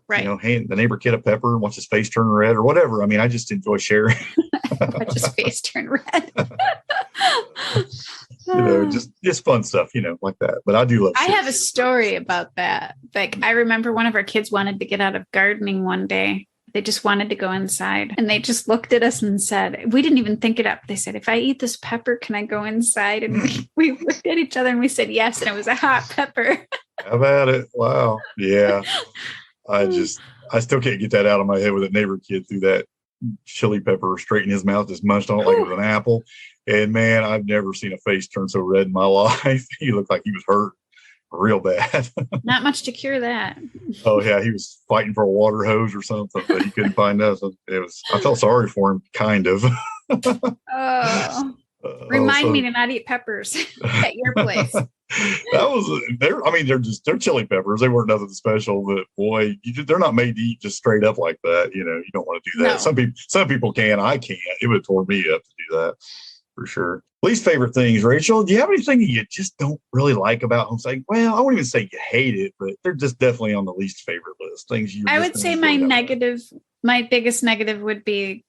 hand the neighbor kid a pepper and watch his face turn red or whatever. I mean, I just enjoy sharing. Watch his face turn red. Just fun stuff, like that. But I do love I have a story about that. Like, I remember one of our kids wanted to get out of gardening one day. They just wanted to go inside, and they just looked at us and said, we didn't even think it up. They said, if I eat this pepper, can I go inside? And we looked at each other and we said, yes. And it was a hot pepper. How about it? Wow. Yeah. I still can't get that out of my head with a neighbor kid threw that chili pepper straight in his mouth, just munched on it like it was an apple. And man, I've never seen a face turn so red in my life. He looked like he was hurt real bad. Not much to cure that. Oh yeah, he was fighting for a water hose or something, but he couldn't find us. I felt sorry for him, kind of. Remind me to not eat peppers at your place. They're chili peppers. They weren't nothing special, but boy, they're not made to eat just straight up like that. You don't want to do that. No. Some people can. I can't. It would have torn me up to do that for sure. Least favorite things, Rachel. Do you have anything that you just don't really like about homesteading? Well, I wouldn't even say you hate it, but they're just definitely on the least favorite list. Things I would say my biggest negative would be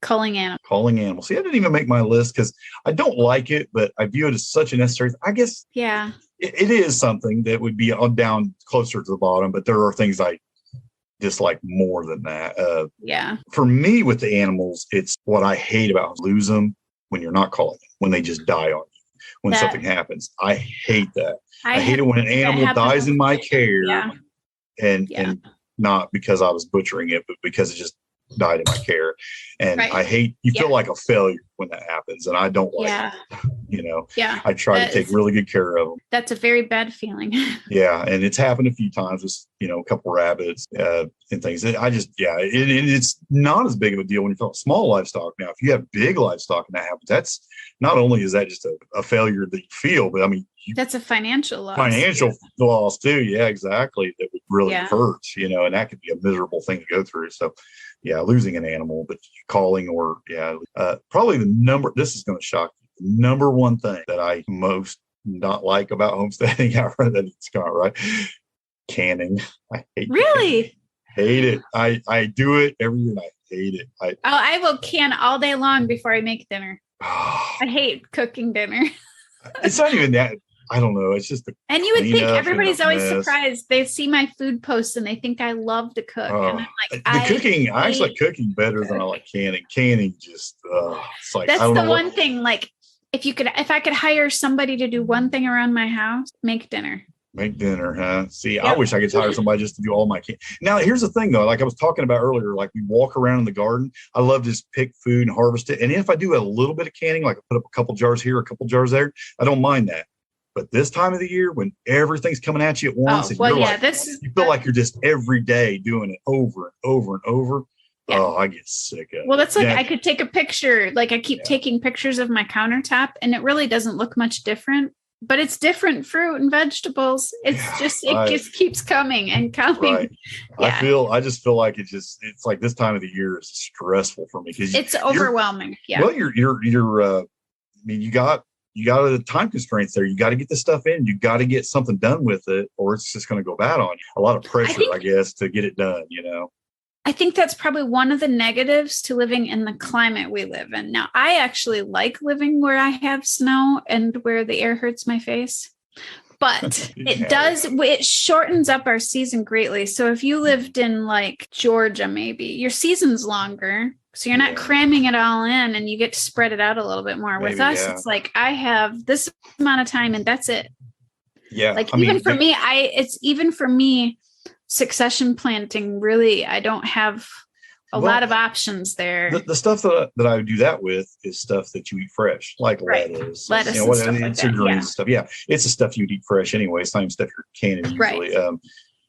culling animals. See, I didn't even make my list because I don't like it, but I view it as such a necessary. I guess. Yeah. It is something that would be on down closer to the bottom, but there are things I dislike more than that. For me, with the animals, it's what I hate about lose them when you're not calling them, when they just die on you, when something happens. I hate that. I hate it when an animal dies in my care, and not because I was butchering it, but because it just died in my care. And I hate, you feel like a failure when that happens, and I don't like it. I try to take really good care of them. That's a very bad feeling. And it's happened a few times with a couple rabbits and things. It's not as big of a deal when you're talking small livestock. Now, if you have big livestock and that happens, that's not only is that just a failure that you feel, but I mean, that's a financial loss. Loss too. Yeah, exactly. That would really hurt, and that could be a miserable thing to go through. So losing an animal, but calling probably this is going to shock you. The number one thing that I most not like about homesteading, I read that it's got right. Canning. I hate Really? Hate it. I do it every year and I hate it. I will can all day long before I make dinner. I hate cooking dinner. It's not even that. I don't know. It's just and you would think everybody's always surprised. They see my food posts and they think I love to cook. And I'm like, I actually like cooking better than I like canning. Canning just it's like that's the one thing. Like if I could hire somebody to do one thing around my house, make dinner. Make dinner, huh? See, I wish I could hire somebody just to do all my canning. Now, here's the thing, though. Like I was talking about earlier, like we walk around in the garden. I love to just pick food and harvest it. And if I do a little bit of canning, like I put up a couple jars here, a couple jars there, I don't mind that. But this time of the year, when everything's coming at you at once, you feel like you're just every day doing it over and over and over. Yeah. Oh, I get sick of it. Well, that's like I could take a picture. Like I keep taking pictures of my countertop, and it really doesn't look much different. But it's different fruit and vegetables. It's just keeps coming and coming. Right. Yeah. I just feel like it's like this time of the year is stressful for me because it's overwhelming. Yeah. Well, you the time constraints there. You got to get this stuff in. You got to get something done with it, or it's just going to go bad on you. A lot of pressure, I guess, to get it done, I think that's probably one of the negatives to living in the climate we live in. Now, I actually like living where I have snow and where the air hurts my face. But it shortens up our season greatly. So if you lived in like Georgia, maybe your season's longer. So you're not cramming it all in and you get to spread it out a little bit more. With us, it's like I have this amount of time and that's it. Yeah. Like even for me, succession planting, really, I don't have a lot of options there. The stuff that I do that with is stuff that you eat fresh, like lettuce and stuff like that. Stuff. Yeah, it's the stuff you'd eat fresh anyway. It's not even stuff you're canning usually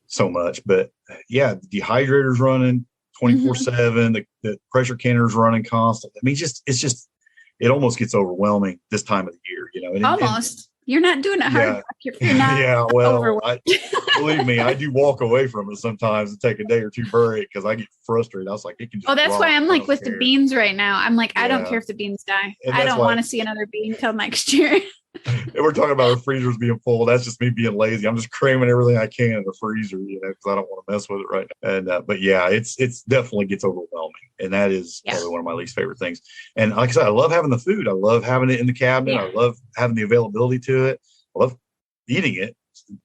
so much. But yeah, the dehydrator's running 24/7. The pressure canner's running constant. I mean, it almost gets overwhelming this time of the year. Almost. You're not doing it hard. You're not believe me, I do walk away from it sometimes and take a day or two break because I get frustrated. I was like, it can just that's why I'm like with the beans right now. I'm like, I don't care if the beans die. I don't want to see another bean till next year. And we're talking about our freezers being full. That's just me being lazy. I'm just cramming everything I can in the freezer, because I don't want to mess with it right now. And but yeah, it's definitely gets overwhelming, and that is probably one of my least favorite things. And like I said, I love having the food. I love having it in the cabinet. I love having the availability to it. I love eating it.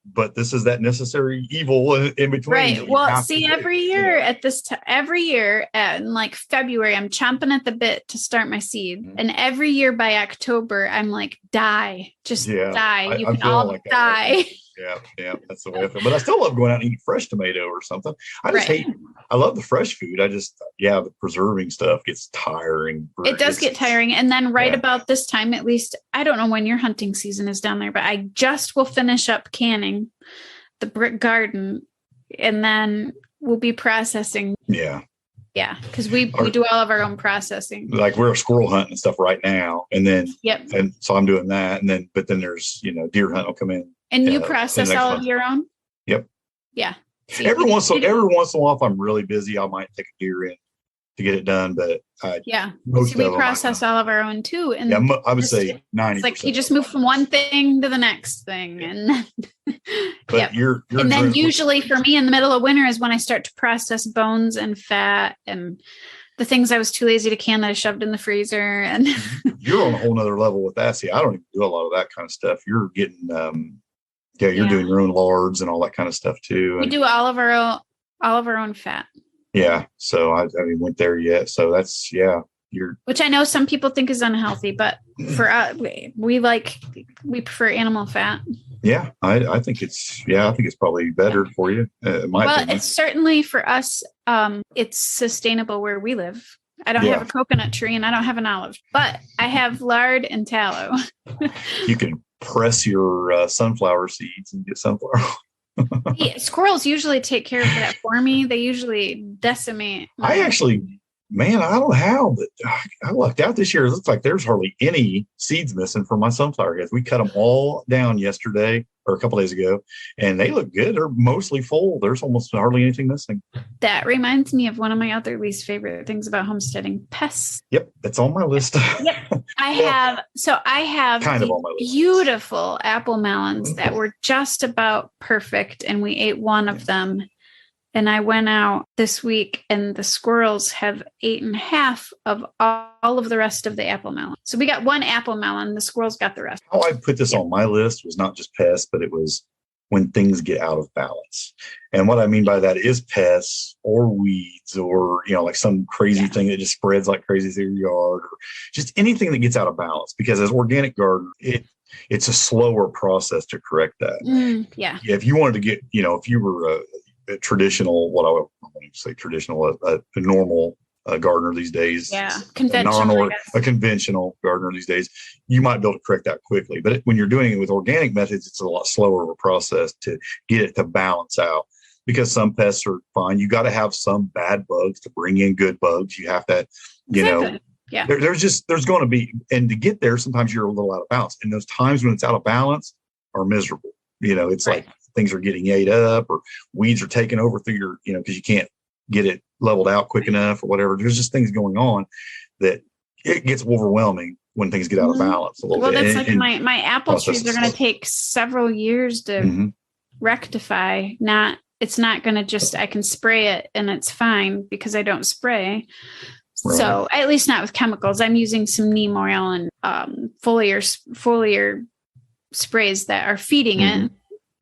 But this is that necessary evil in between. Right. Well, see, every year at this time, in like February, I'm chomping at the bit to start my seed. Mm-hmm. And every year by October, I'm like, die. You can all like die. Right. Yeah, that's the way I feel. But I still love going out and eating fresh tomato or something. I love the fresh food. The preserving stuff gets tiring. It does get tiring. And then about this time, at least, I don't know when your hunting season is down there, but I just will finish up canning the brick garden and then we'll be processing. Yeah. Yeah, because we do all of our own processing. Like we're squirrel hunting and stuff right now. And then, and so I'm doing that. And but then there's, deer hunt will come in. And you process all of your own? Yep. Yeah. See, every once in a while, if I'm really busy, I might take a deer in to get it done. But we process all of our own too. And I would say 90%. It's like you just move from one thing to the next thing, and then but you're and then usually for me in the middle of winter is when I start to process bones and fat and the things I was too lazy to can that I shoved in the freezer. And you're on a whole nother level with that. See, I don't even do a lot of that kind of stuff. You're getting you're doing your own lards and all that kind of stuff too. We do all of our own fat. Yeah. So I haven't went there yet. So that's, which I know some people think is unhealthy, but for us, we prefer animal fat. Yeah. I think it's probably better for you. It's certainly for us. It's sustainable where we live. I don't have a coconut tree and I don't have an olive, but I have lard and tallow. You can press your sunflower seeds and get sunflower. Squirrels usually take care of that for me. They usually decimate. I don't know how, but I lucked out this year. It looks like there's hardly any seeds missing from my sunflower heads. We cut them all down yesterday or a couple days ago, and they look good. They're mostly full. There's almost hardly anything missing. That reminds me of one of my other least favorite things about homesteading: pests. Yep, that's on my list. Yep, I have kind of on my list. Beautiful apple melons that were just about perfect, and we ate one of them. And I went out this week and the squirrels have eaten half of all of the rest of the apple melon. So we got one apple melon. The squirrels got the rest. How I put this on my list was not just pests, but it was when things get out of balance. And what I mean by that is pests or weeds or, like some crazy thing that just spreads like crazy through your yard or just anything that gets out of balance. Because as organic gardener, it's a slower process to correct that. If you wanted to get, if you were a traditional, what I would say traditional, a normal gardener these days, conventional, a conventional gardener these days, you might be able to correct that quickly. But when you're doing it with organic methods, it's a lot slower of a process to get it to balance out because some pests are fine. You got to have some bad bugs to bring in good bugs. You have to, there's going to be, and to get there, sometimes you're a little out of balance. And those times when it's out of balance are miserable. It's like things are getting ate up or weeds are taking over through your, because you can't get it leveled out quick enough or whatever. There's just things going on that it gets overwhelming when things get out of balance a little well, bit. that's like my apple trees are going to take several years to rectify. It's not going to just, I can spray it and it's fine because I don't spray. Right. So at least not with chemicals. I'm using some neem oil and foliar sprays that are feeding it,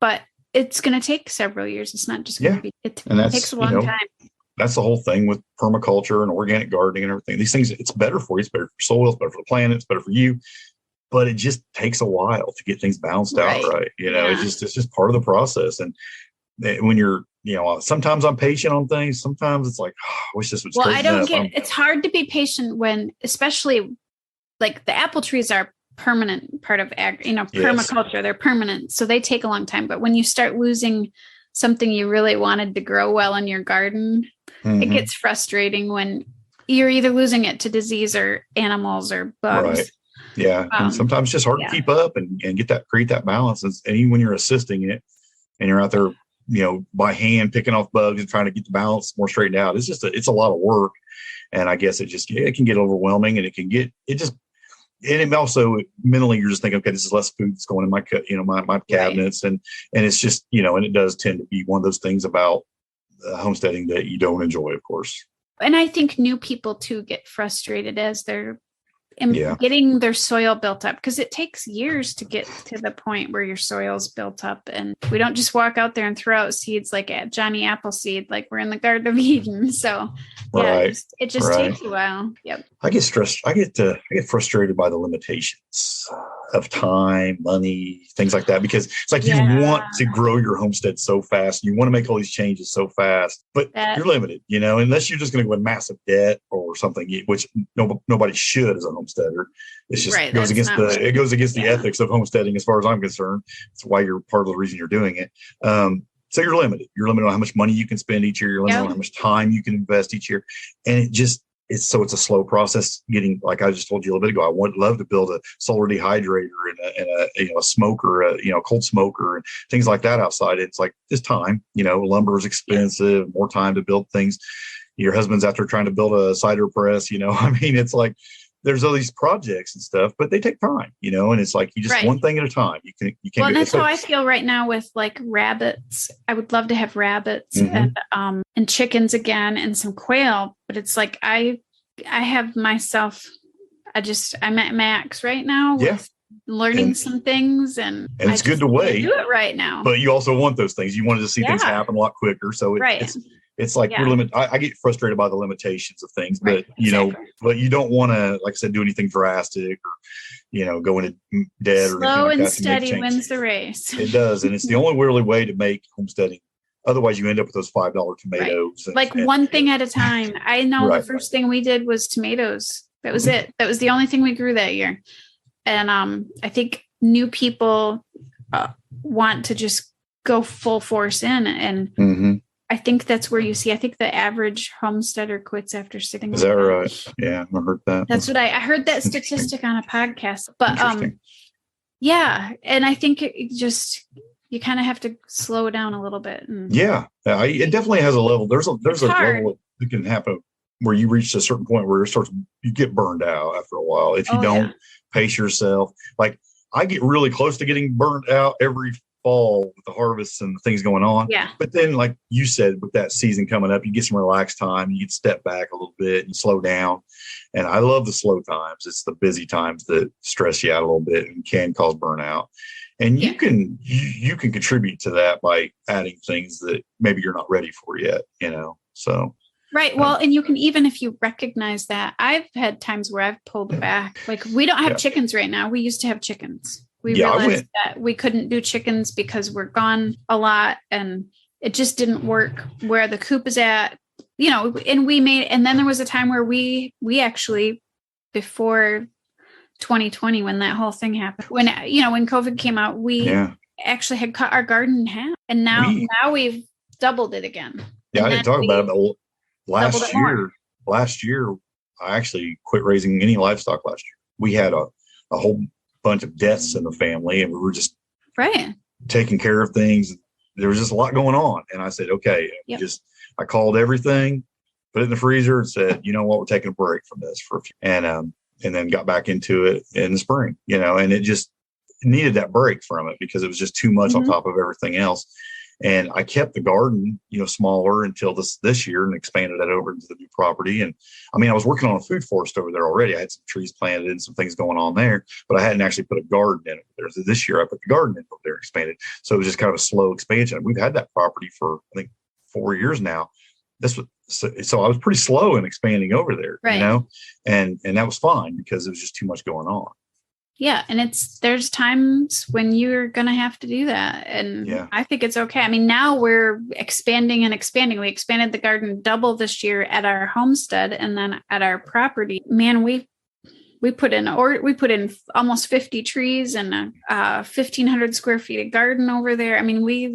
but it's going to take several years. It's not just going to be, it takes a long time. That's the whole thing with permaculture and organic gardening and everything. These things, it's better for you. It's better for soil. It's better for the planet. It's better for you. But it just takes a while to get things balanced out right. It's just part of the process. And when you're, sometimes I'm patient on things. Sometimes it's like, I wish this would straighten up. It's hard to be patient when, especially like the apple trees are permanent part of permaculture. Yes. They're permanent. So they take a long time. But when you start losing something you really wanted to grow well in your garden, it gets frustrating when you're either losing it to disease or animals or bugs. Right. Yeah. And sometimes it's just hard to keep up and create that balance. And even when you're assisting it and you're out there, by hand picking off bugs and trying to get the balance more straightened out, it's a lot of work. And I guess it can get overwhelming, and and it also mentally you're just thinking, okay, this is less food that's going in my cabinets. Right. And it's just, and it does tend to be one of those things about homesteading that you don't enjoy, of course. And I think new people too get frustrated as they're getting their soil built up, because it takes years to get to the point where your soil's built up. And we don't just walk out there and throw out seeds like at Johnny Appleseed, like we're in the Garden of Eden. So it just takes a while. Yep. I get stressed. I get frustrated by the limitations of time, money, things like that, because it's like you want to grow your homestead so fast. You want to make all these changes so fast, but you're limited, unless you're just going to go in massive debt or something, which nobody should as a homesteader. It's just goes against the ethics of homesteading, as far as I'm concerned. It's why you're part of the reason you're doing it. So you're limited. You're limited on how much money you can spend each year. You're limited on how much time you can invest each year. And it's a slow process getting, like I just told you a little bit ago, I would love to build a solar dehydrator and a smoker, a cold smoker and things like that outside. It's like this time, lumber is expensive, more time to build things. Your husband's out there trying to build a cider press, it's like, there's all these projects and stuff, but they take time, and it's like you just one thing at a time. You can't. Well, and that's how I feel right now with like rabbits. I would love to have rabbits and chickens again and some quail, but it's like I have myself. I'm at max right now with learning some things, and it's good to wait. Do it right now, but you also want those things. You wanted to see things happen a lot quicker, so it's like you're limited. I get frustrated by the limitations of things, but but you don't want to, like I said, do anything drastic or, go into debt or anything like that. Slow and steady wins the race. It does. And it's the only really way to make homesteading. Otherwise you end up with those $5 tomatoes. Right. One thing at a time. I know the first thing we did was tomatoes. That was it. That was the only thing we grew that year. And I think new people want to just go full force in, and I think that's where you see. I think the average homesteader quits after 6 months. Is that right? Yeah, I heard that. That's what I heard that statistic on a podcast. But and I think you kind of have to slow down a little bit. It definitely has a level. There's a level that can happen where you reach a certain point where you get burned out after a while if you don't pace yourself. Like I get really close to getting burned out every fall with the harvests and the things going on. Yeah. But then, like you said, with that season coming up, you get some relaxed time. You can step back a little bit and slow down. And I love the slow times. It's the busy times that stress you out a little bit and can cause burnout. And you can contribute to that by adding things that maybe you're not ready for yet. So. Right. Well, and you can, even if you recognize that, I've had times where I've pulled back. Like we don't have chickens right now. We used to have chickens. We realized that we couldn't do chickens because we're gone a lot, and it just didn't work where the coop is at, and and then there was a time where we actually, before 2020, when that whole thing happened, when COVID came out, we actually had cut our garden in half, and now we've doubled it again. Yeah. I didn't talk about it last year. I actually quit raising any livestock last year. We had a whole bunch of deaths in the family, and we were just taking care of things. There was just a lot going on, and I said, okay, I called everything, put it in the freezer, and said, you know what, we're taking a break from this for a few. And and then got back into it in the spring, and it just needed that break from it because it was just too much on top of everything else. And I kept the garden, smaller until this year and expanded it over into the new property. And I mean, I was working on a food forest over there already. I had some trees planted and some things going on there, but I hadn't actually put a garden in it there. So this year I put the garden in over there, expanded. So it was just kind of a slow expansion. We've had that property for, I think, 4 years now. So I was pretty slow in expanding over there, and that was fine because it was just too much going on. Yeah. And there's times when you're going to have to do that. And I think it's okay. I mean, now we're expanding and expanding. We expanded the garden double this year at our homestead, and then at our property, man, we put in almost 50 trees and a 1,500 square feet of garden over there. I mean, we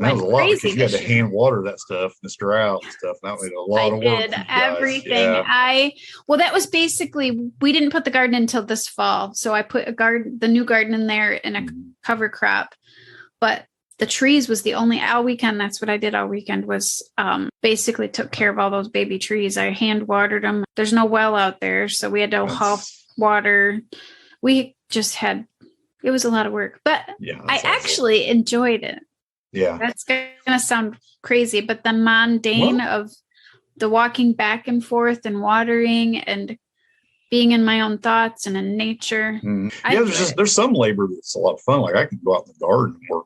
that was a lot because you had to hand water that stuff and stir out and stuff. That made a lot of work. I did everything. Yeah. That was basically, we didn't put the garden until this fall. So I put the new garden in there in a cover crop, but the trees was all weekend. That's what I did all weekend was basically took care of all those baby trees. I hand watered them. There's no well out there. So we had to haul water. It was a lot of work, but I actually enjoyed it. Yeah. That's going to sound crazy, but the mundane of the walking back and forth and watering and being in my own thoughts and in nature. There's some labor that's a lot of fun. Like I can go out in the garden and work,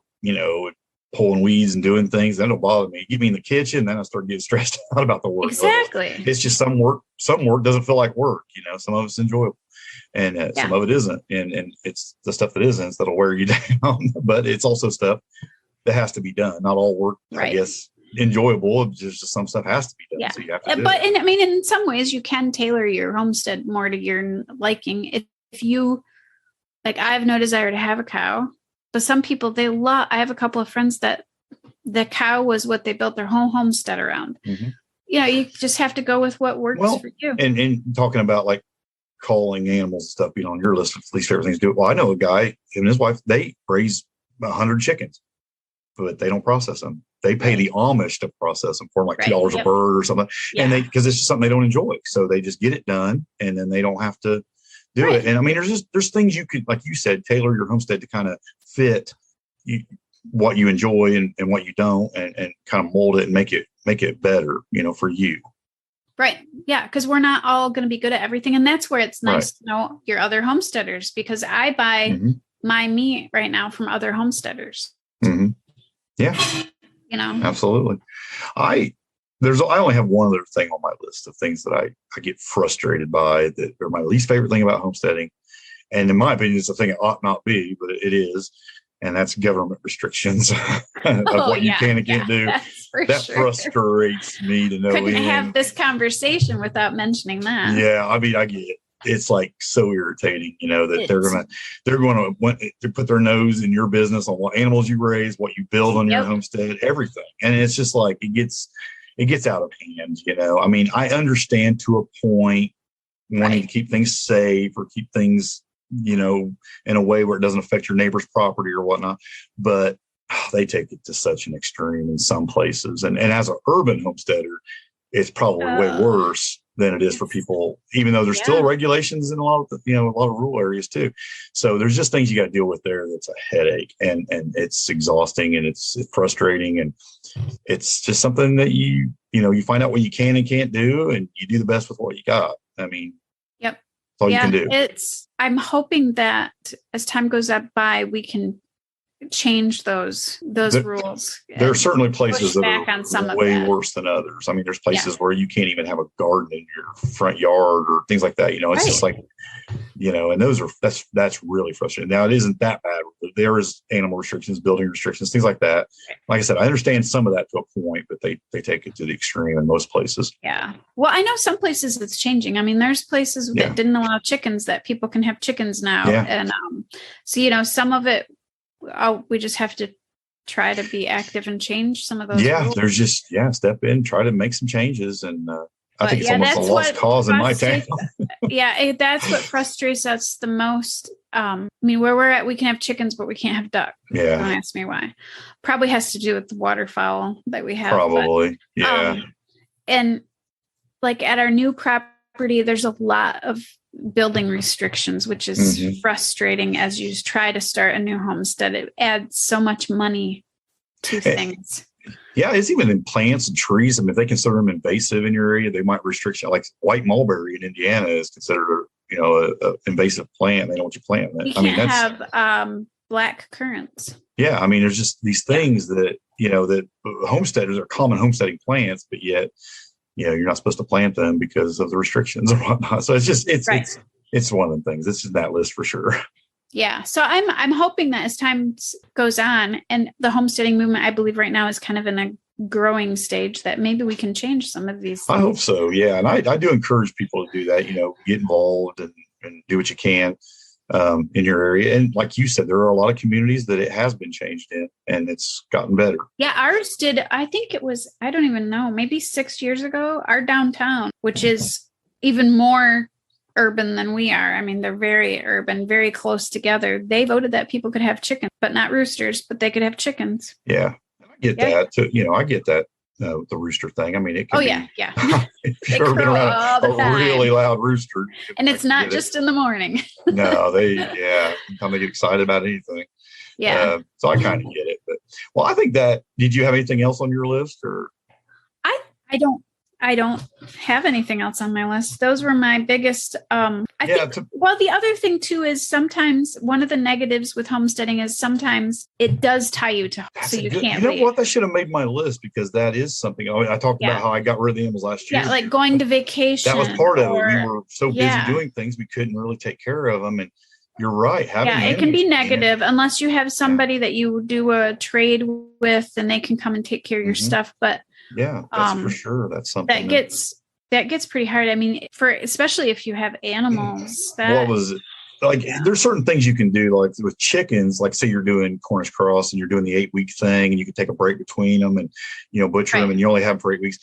pulling weeds and doing things. That don't bother me. Get me in the kitchen, then I start getting stressed out about the work. Exactly. It's just some work doesn't feel like work. Some of it's enjoyable and some of it isn't. And it's the stuff that isn't that'll wear you down, but it's also stuff that has to be done. Not all work, I guess, enjoyable. Just some stuff has to be done. Yeah. So you have to in some ways you can tailor your homestead more to your liking. If you I have no desire to have a cow, but some people I have a couple of friends that the cow was what they built their whole homestead around. Mm-hmm. You just have to go with what works for you. And talking about calling animals and stuff being on your list of least favorite things to do. Well, I know a guy, him and his wife, they raise 100 chickens. But they don't process them. They pay the Amish to process them for $2 a bird or something. And because it's just something they don't enjoy. So they just get it done and then they don't have to do it. And I mean, there's things you could, like you said, tailor your homestead to kind of fit what you enjoy and what you don't and kind of mold it and make it better, for you. Right. Yeah. Because we're not all going to be good at everything. And that's where it's nice to know your other homesteaders, because I buy my meat right now from other homesteaders. Mm-hmm. Yeah, absolutely. I only have one other thing on my list of things that I get frustrated by that are my least favorite thing about homesteading. And in my opinion, it's a thing it ought not be, but it is. And that's government restrictions of what you can and can't do. That frustrates me to no end. Couldn't have this conversation without mentioning that. Yeah, I mean, I get it. It's so irritating, that they're going to put their nose in your business on what animals you raise, what you build on your homestead, everything. And it's just it gets out of hand. I mean, I understand to a point wanting to keep things safe or keep things, in a way where it doesn't affect your neighbor's property or whatnot, but they take it to such an extreme in some places. And as an urban homesteader, it's probably way worse than it is for people, even though there's still regulations in a lot of rural areas too. So there's just things you got to deal with there. That's a headache and it's exhausting and it's frustrating. And it's just something that you find out what you can and can't do and you do the best with what you got. I mean, that's all you can do. I'm hoping that as time goes by, we can change those rules. There are certainly places that are way worse than others. I mean, there's places where you can't even have a garden in your front yard or things like that. It's just and that's really frustrating. Now, it isn't that bad. There is animal restrictions, building restrictions, things like that. Like I said, I understand some of that to a point, but they take it to the extreme in most places. Yeah. Well, I know some places it's changing. I mean, there's places that didn't allow chickens that people can have chickens now. Yeah. And so, some of it, we just have to try to be active and change some of those. Yeah, rules. There's just step in, try to make some changes, and I think it's almost a lost cause in my town. That's what frustrates us the most. I mean, where we're at, we can have chickens, but we can't have duck. Yeah, don't ask me why. Probably has to do with the waterfowl that we have. Probably, and at our new property, there's a lot of building restrictions, which is frustrating as you try to start a new homestead. It adds so much money to things. Yeah, it's even in plants and trees. I mean, if they consider them invasive in your area, they might restrict you. Like white mulberry in Indiana is considered, a invasive plant. They don't want you planting it. You can't have black currants. Yeah, I mean, there's just these things that that homesteaders are common homesteading plants, but yet you're not supposed to plant them because of the restrictions or whatnot. So it's one of them things. This is that list for sure. Yeah. So I'm hoping that as time goes on, and the homesteading movement, I believe right now is kind of in a growing stage, that maybe we can change some of these things. I hope so. Yeah. And I do encourage people to do that, get involved and do what you can in your area. And like you said, there are a lot of communities that it has been changed in, and it's gotten better. Yeah. Ours did. I think it was, I don't even know, maybe 6 years ago, our downtown, which is even more urban than we are. I mean, they're very urban, very close together. They voted that people could have chickens, but not roosters, but they could have chickens. Yeah. I get that too. I get that. The rooster thing. I mean, it can be. Yeah. If you've ever been around a really loud rooster. And it's not just in the morning. No, anytime they get excited about anything. Yeah. So I kind of get it. But, well, I think did you have anything else on your list or? I don't have anything else on my list. Those were my biggest. Well, the other thing too is sometimes one of the negatives with homesteading is sometimes it does tie you to, so you can't. You know what? That should have made my list, because that is something. I talked about how I got rid of the animals last year. Yeah, like going to vacation. That was part of it. We were so busy doing things, we couldn't really take care of them. And you're right. It can be negative unless you have somebody that you do a trade with, and they can come and take care of your stuff. But yeah, that's for sure. That's something that gets pretty hard. I mean, especially if you have animals. What was it? Like, there's certain things you can do, like with chickens, like say you're doing Cornish cross and you're doing the 8-week thing, and you can take a break between them and, butcher them, and you only have them for 8 weeks.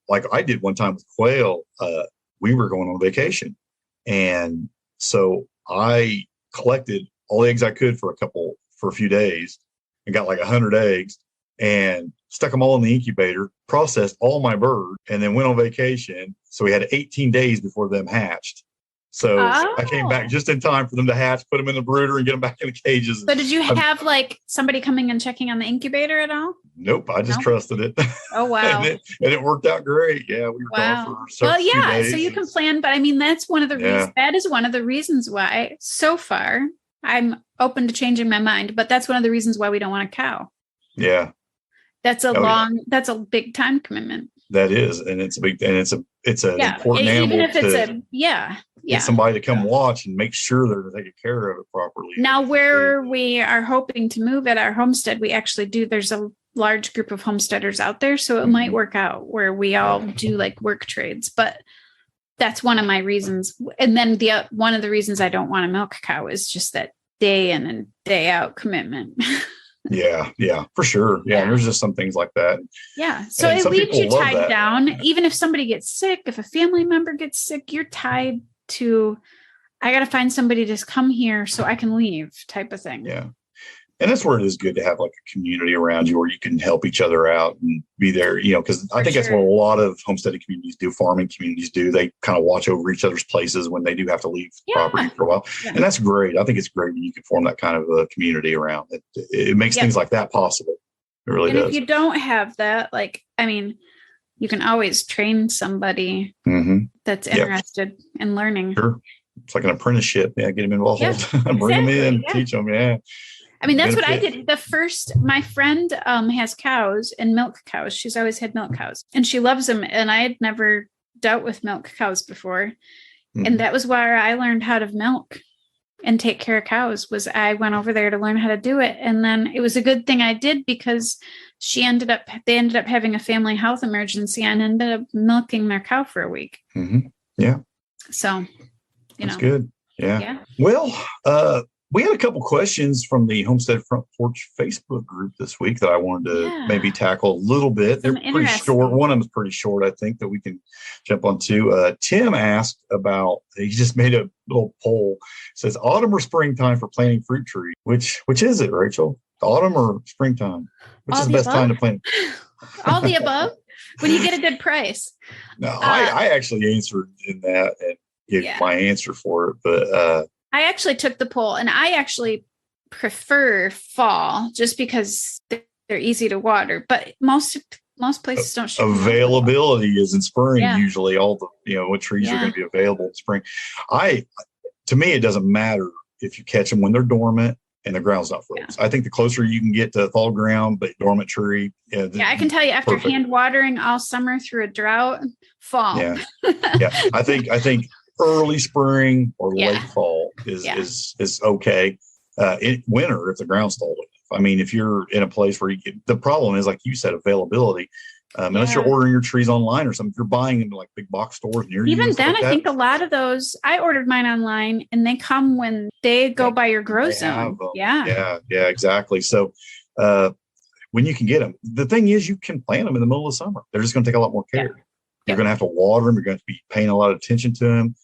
Like I did one time with quail, we were going on vacation. And so I collected all the eggs I could for a few days, and got like 100 eggs, and stuck them all in the incubator, processed all my birds, and then went on vacation. So we had 18 days before them hatched. So I came back just in time for them to hatch, put them in the brooder, and get them back in the cages. So did you have like somebody coming and checking on the incubator at all? Nope. I just trusted it. Oh, wow. and it worked out great. Yeah. We were gone for several days. So you can plan, but I mean, that's one of the reasons. That is one of the reasons why so far I'm open to changing my mind, but that's one of the reasons why we don't want a cow. Yeah. That's a big time commitment. That is. And it's an important animal. Even if it's get somebody to come watch and make sure they're taking care of it properly. Now, where we are hoping to move at our homestead, we actually there's a large group of homesteaders out there. So it might work out where we all do like work trades, but that's one of my reasons. And then one of the reasons I don't want a milk cow is just that day in and day out commitment. Yeah, for sure. Yeah, there's just some things like that. Yeah. So it leaves you tied down. Even if somebody gets sick, if a family member gets sick, you're tied to, I got to find somebody to come here so I can leave type of thing. Yeah. And that's where it is good to have like a community around you where you can help each other out and be there, because I think that's what a lot of homesteading communities do, farming communities do. They kind of watch over each other's places when they do have to leave property for a while. Yeah. And that's great. I think it's great when you can form that kind of a community around it. It makes things like that possible. It really does. If you don't have that, you can always train somebody that's interested in learning. Sure. It's like an apprenticeship. Yeah. Get them involved. Bring them in, teach them. Yeah. I mean, that's what I did. My friend has cows and milk cows. She's always had milk cows and she loves them. And I had never dealt with milk cows before. And that was why I learned how to milk and take care of cows. Was I went over there to learn how to do it. And then it was a good thing I did, because they ended up having a family health emergency and ended up milking their cow for a week. Yeah. So, that's good. Yeah. Well, we had a couple questions from the Homestead Front Porch Facebook group this week that I wanted to maybe tackle a little bit. They're pretty short. One of them is pretty short, I think, that we can jump onto. Tim asked about, he just made a little poll. It says, autumn or springtime for planting fruit trees? Which is it, Rachel? Autumn or springtime? Which is the best time to plant? All the above? When you get a good price. No, I actually answered in that. And give my answer for it. But I actually took the poll, and I actually prefer fall just because they're easy to water. But most places don't ship availability is in spring. Usually, all the what trees are going to be available in spring. To me, it doesn't matter if you catch them when they're dormant and the ground's not froze. I think the closer you can get to thaw ground, but dormant tree. I can tell you after hand watering all summer through a drought, fall. I think early spring or late fall is okay. In winter, if the ground's thaw enough. I mean, if you're in a place where the problem is, like you said, availability. Unless you're ordering your trees online or something, if you're buying them like big box stores near you. Even then, I think a lot of those, I ordered mine online and they come when they go by your grow zone. Yeah, exactly. So when you can get them, the thing is you can plant them in the middle of summer. They're just going to take a lot more care. You're going to have to water them. You're going to be paying a lot of attention to them.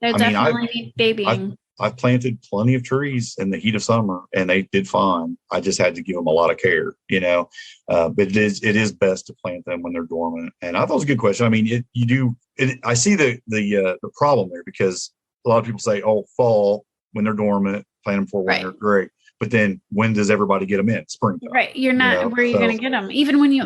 They definitely need babying. I've planted plenty of trees in the heat of summer and they did fine. I just had to give them a lot of care, but it is best to plant them when they're dormant. And I thought it was a good question. I mean, I see the problem there because a lot of people say, oh, fall when they're dormant, plant them for winter. Great. But then when does everybody get them in? Springtime. Right. You're not, where are you going to get them? Even when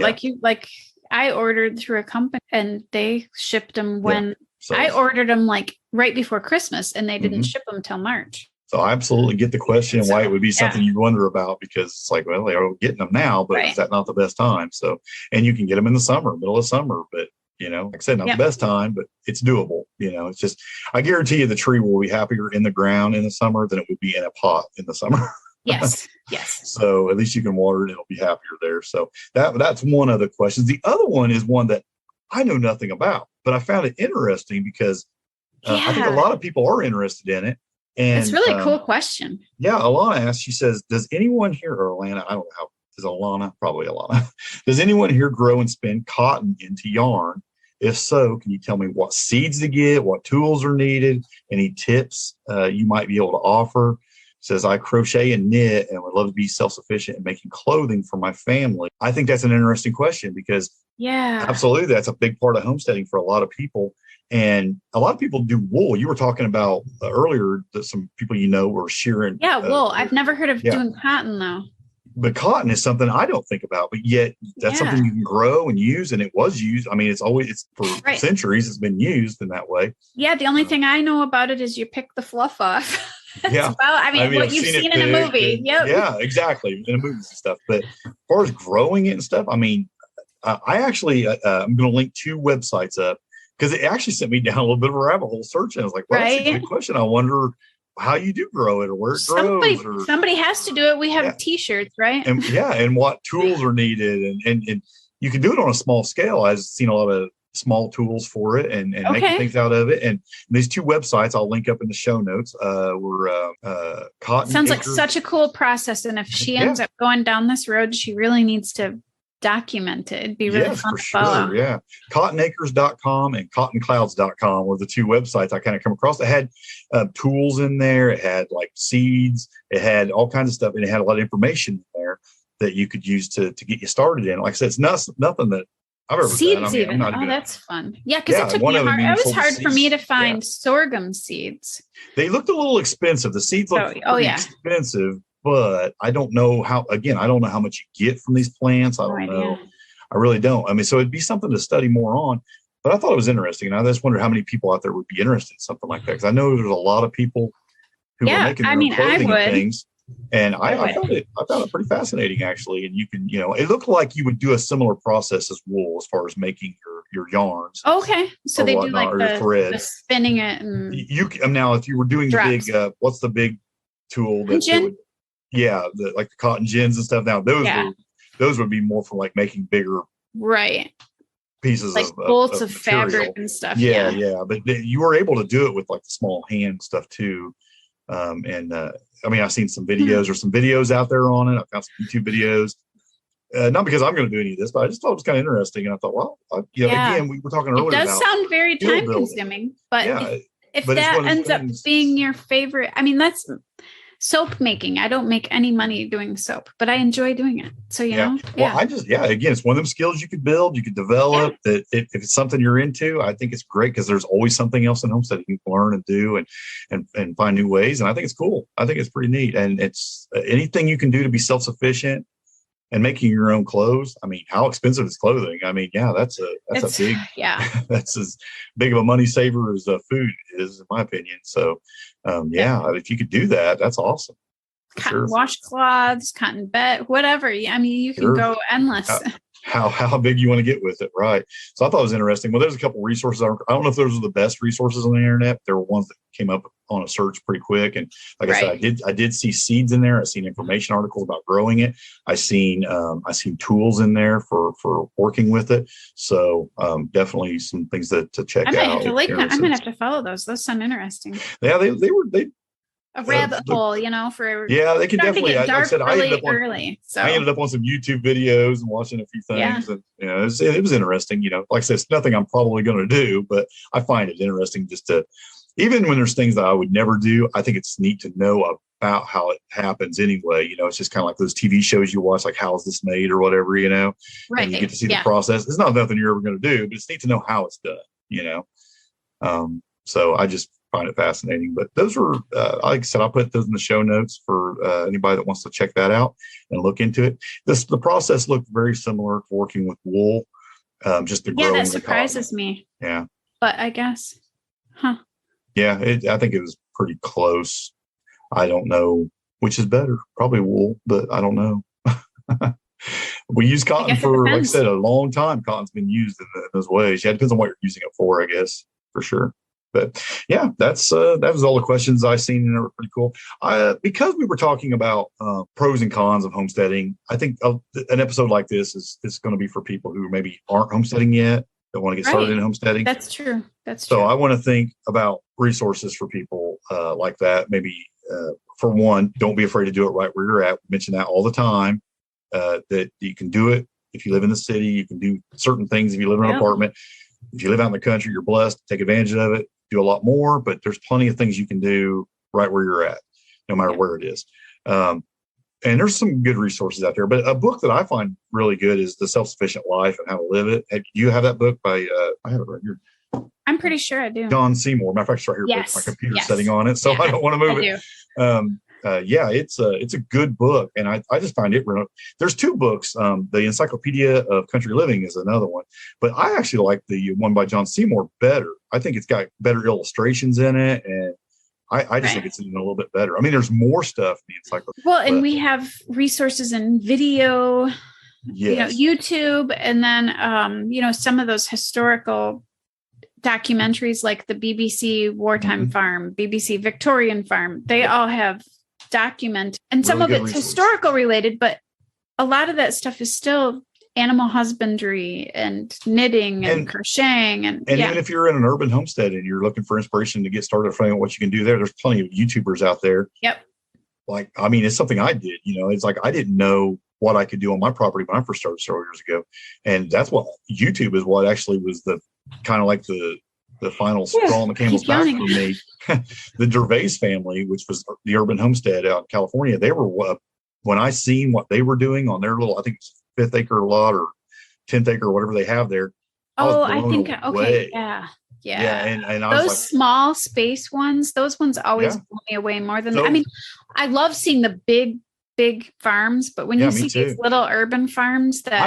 I ordered through a company and they shipped them when I ordered them like right before Christmas and they didn't ship them till March. So I absolutely get the question and why it would be something you'd wonder about, because it's like, well, they are getting them now, but is that not the best time? So, and you can get them in the summer, middle of summer, but like I said, not the best time, but it's doable. It's just, I guarantee you the tree will be happier in the ground in the summer than it would be in a pot in the summer. Yes. So at least you can water it and it'll be happier there. So that's one of the questions. The other one is one that I know nothing about, but I found it interesting because I think a lot of people are interested in it. And it's really a cool question. Yeah. Alana asked, she says, does anyone here, or Alana, I don't know how, is Alana, probably Alana. Does anyone here grow and spin cotton into yarn? If so, can you tell me what seeds to get, what tools are needed, any tips you might be able to offer? Says, I crochet and knit and would love to be self-sufficient in making clothing for my family. I think that's an interesting question because absolutely, that's a big part of homesteading for a lot of people. And a lot of people do wool. You were talking about earlier that some people were shearing. Wool. I've never heard of doing cotton though. But cotton is something I don't think about, but yet that's something you can grow and use. And it was used. I mean, it's for centuries, it's been used in that way. Yeah. The only thing I know about it is you pick the fluff off. Yeah. What you've seen in a movie. Yeah, exactly. In movies and stuff. But as far as growing it and stuff, I mean, I actually, I'm going to link 2 websites up because it actually sent me down a little bit of a rabbit hole search. And I was like, well, that's a good question. I wonder how you do grow it or where it grows. Somebody has to do it. We have t-shirts, right? And what tools are needed. And you can do it on a small scale. I've seen a lot of small tools for it and making things out of it. And these 2 websites I'll link up in the show notes were Cotton Sounds Acres. Like such a cool process. And if she ends up going down this road, she really needs to document it. It'd be really fun to follow. Sure, yeah. CottonAcres.com and CottonClouds.com were the 2 websites I kind of come across. It had tools in there. It had like seeds. It had all kinds of stuff. And it had a lot of information in there that you could use to get you started in. Like I said, it's nothing that I've ever seeds done. I mean, even. That's fun. Yeah, because it took me hard. It was hard for me to find sorghum seeds. They looked a little expensive. The seeds looked expensive, but I don't know how much you get from these plants. I don't know. I really don't. I mean, so it'd be something to study more on. But I thought it was interesting. And I just wondered how many people out there would be interested in something like that. Because I know there's a lot of people who are making their own clothing and things. And I found it pretty fascinating, actually. And you can, it looked like you would do a similar process as wool as far as making your yarns. Okay. So they do like the spinning it. And now, if you were doing the big, what's the big tool that would, like the cotton gins and stuff. Now those would be more for like making bigger pieces like of bolts of material. fabric and stuff. Yeah. But you were able to do it with like the small hand stuff too. I mean, I've seen some videos or some videos out there on it. I've got some YouTube videos. Not because I'm going to do any of this, but I just thought it was kind of interesting. And I thought, well, again, we were talking earlier about. It does sound very time consuming, but if that ends up being your favorite, I mean, soap making. I don't make any money doing soap, but I enjoy doing it. So, you know, well, again, it's one of them skills you could build, you could develop that if it's something you're into. I think it's great because there's always something else in homesteading you can learn and do and find new ways. And I think it's cool. I think it's pretty neat. And it's anything you can do to be self-sufficient and making your own clothes. I mean, how expensive is clothing? I mean, that's a big, that's as big of a money saver as food is, in my opinion. So, if you could do that, that's awesome. Cotton washcloths, cotton bed, whatever. I mean, you can go endless. How big you want to get with it, right? So I thought it was interesting. Well, there's a couple of resources. I don't know if those are the best resources on the internet. There were ones that came up on a search pretty quick. And like I said, I did see seeds in there. I seen information articles about growing it. I seen tools in there for working with it. So definitely some things to check out. I'm gonna have to follow those. Those sound interesting. Yeah, they a rabbit hole, for they can definitely. Like I said, I ended up on some YouTube videos and watching a few things, and it was interesting. Like I said, it's nothing I'm probably going to do, but I find it interesting just to, even when there's things that I would never do, I think it's neat to know about how it happens anyway. It's just kind of like those TV shows you watch, like How Is This Made or whatever, Right. And you get to see the process. It's not nothing you're ever going to do, but it's neat to know how it's done. So I just find it fascinating. But those were, like I said, I'll put those in the show notes for anybody that wants to check that out and look into it. The process looked very similar to working with wool, just the growing. That surprises me. Yeah. But I guess, Yeah, I think it was pretty close. I don't know which is better. Probably wool, but I don't know. We use cotton for, like I said, a long time. Cotton's been used in those ways. Yeah, it depends on what you're using it for, I guess, for sure. But that was all the questions I seen, and they were pretty cool. Because we were talking about pros and cons of homesteading, I think an episode like this is going to be for people who maybe aren't homesteading yet, that want to get started in homesteading. That's true. So I want to think about resources for people like that. Maybe for one, don't be afraid to do it right where you're at. We mention that all the time, that you can do it. If you live in the city, you can do certain things. If you live in an apartment, if you live out in the country, you're blessed. Take advantage of it. Do a lot more, but there's plenty of things you can do right where you're at, no matter where it is. And there's some good resources out there. But a book that I find really good is The Self-Sufficient Life and How to Live It. Do you have that book by? I have it right here. I'm pretty sure I do. John Seymour. Matter of fact, it's right here with my computer setting on it, so I don't want to move it. It's a good book, and I just find it real. There's two books. The Encyclopedia of Country Living is another one, but I actually like the one by John Seymour better. I think it's got better illustrations in it, and I just think it's even a little bit better. I mean, there's more stuff in the encyclopedia. Well, and we have resources in video, YouTube, and then some of those historical documentaries like the BBC Wartime Farm, BBC Victorian Farm. They all have document, and some of it's historical related, but a lot of that stuff is still animal husbandry and knitting and crocheting and even if you're in an urban homestead and you're looking for inspiration to get started finding out what you can do there's plenty of YouTubers out there. Like, I mean, it's something I did, it's like I didn't know what I could do on my property when I first started several years ago, and that's what YouTube is, what actually was the kind of like the final straw on the camel's back for me. The Gervais family, which was the urban homestead out in California, they were, when I seen what they were doing on their little, I think it's 5th acre lot or 10th acre or whatever they have there. And I was those like, small space ones, those ones always blow me away more than I mean, I love seeing the big farms, but when you see these little urban farms that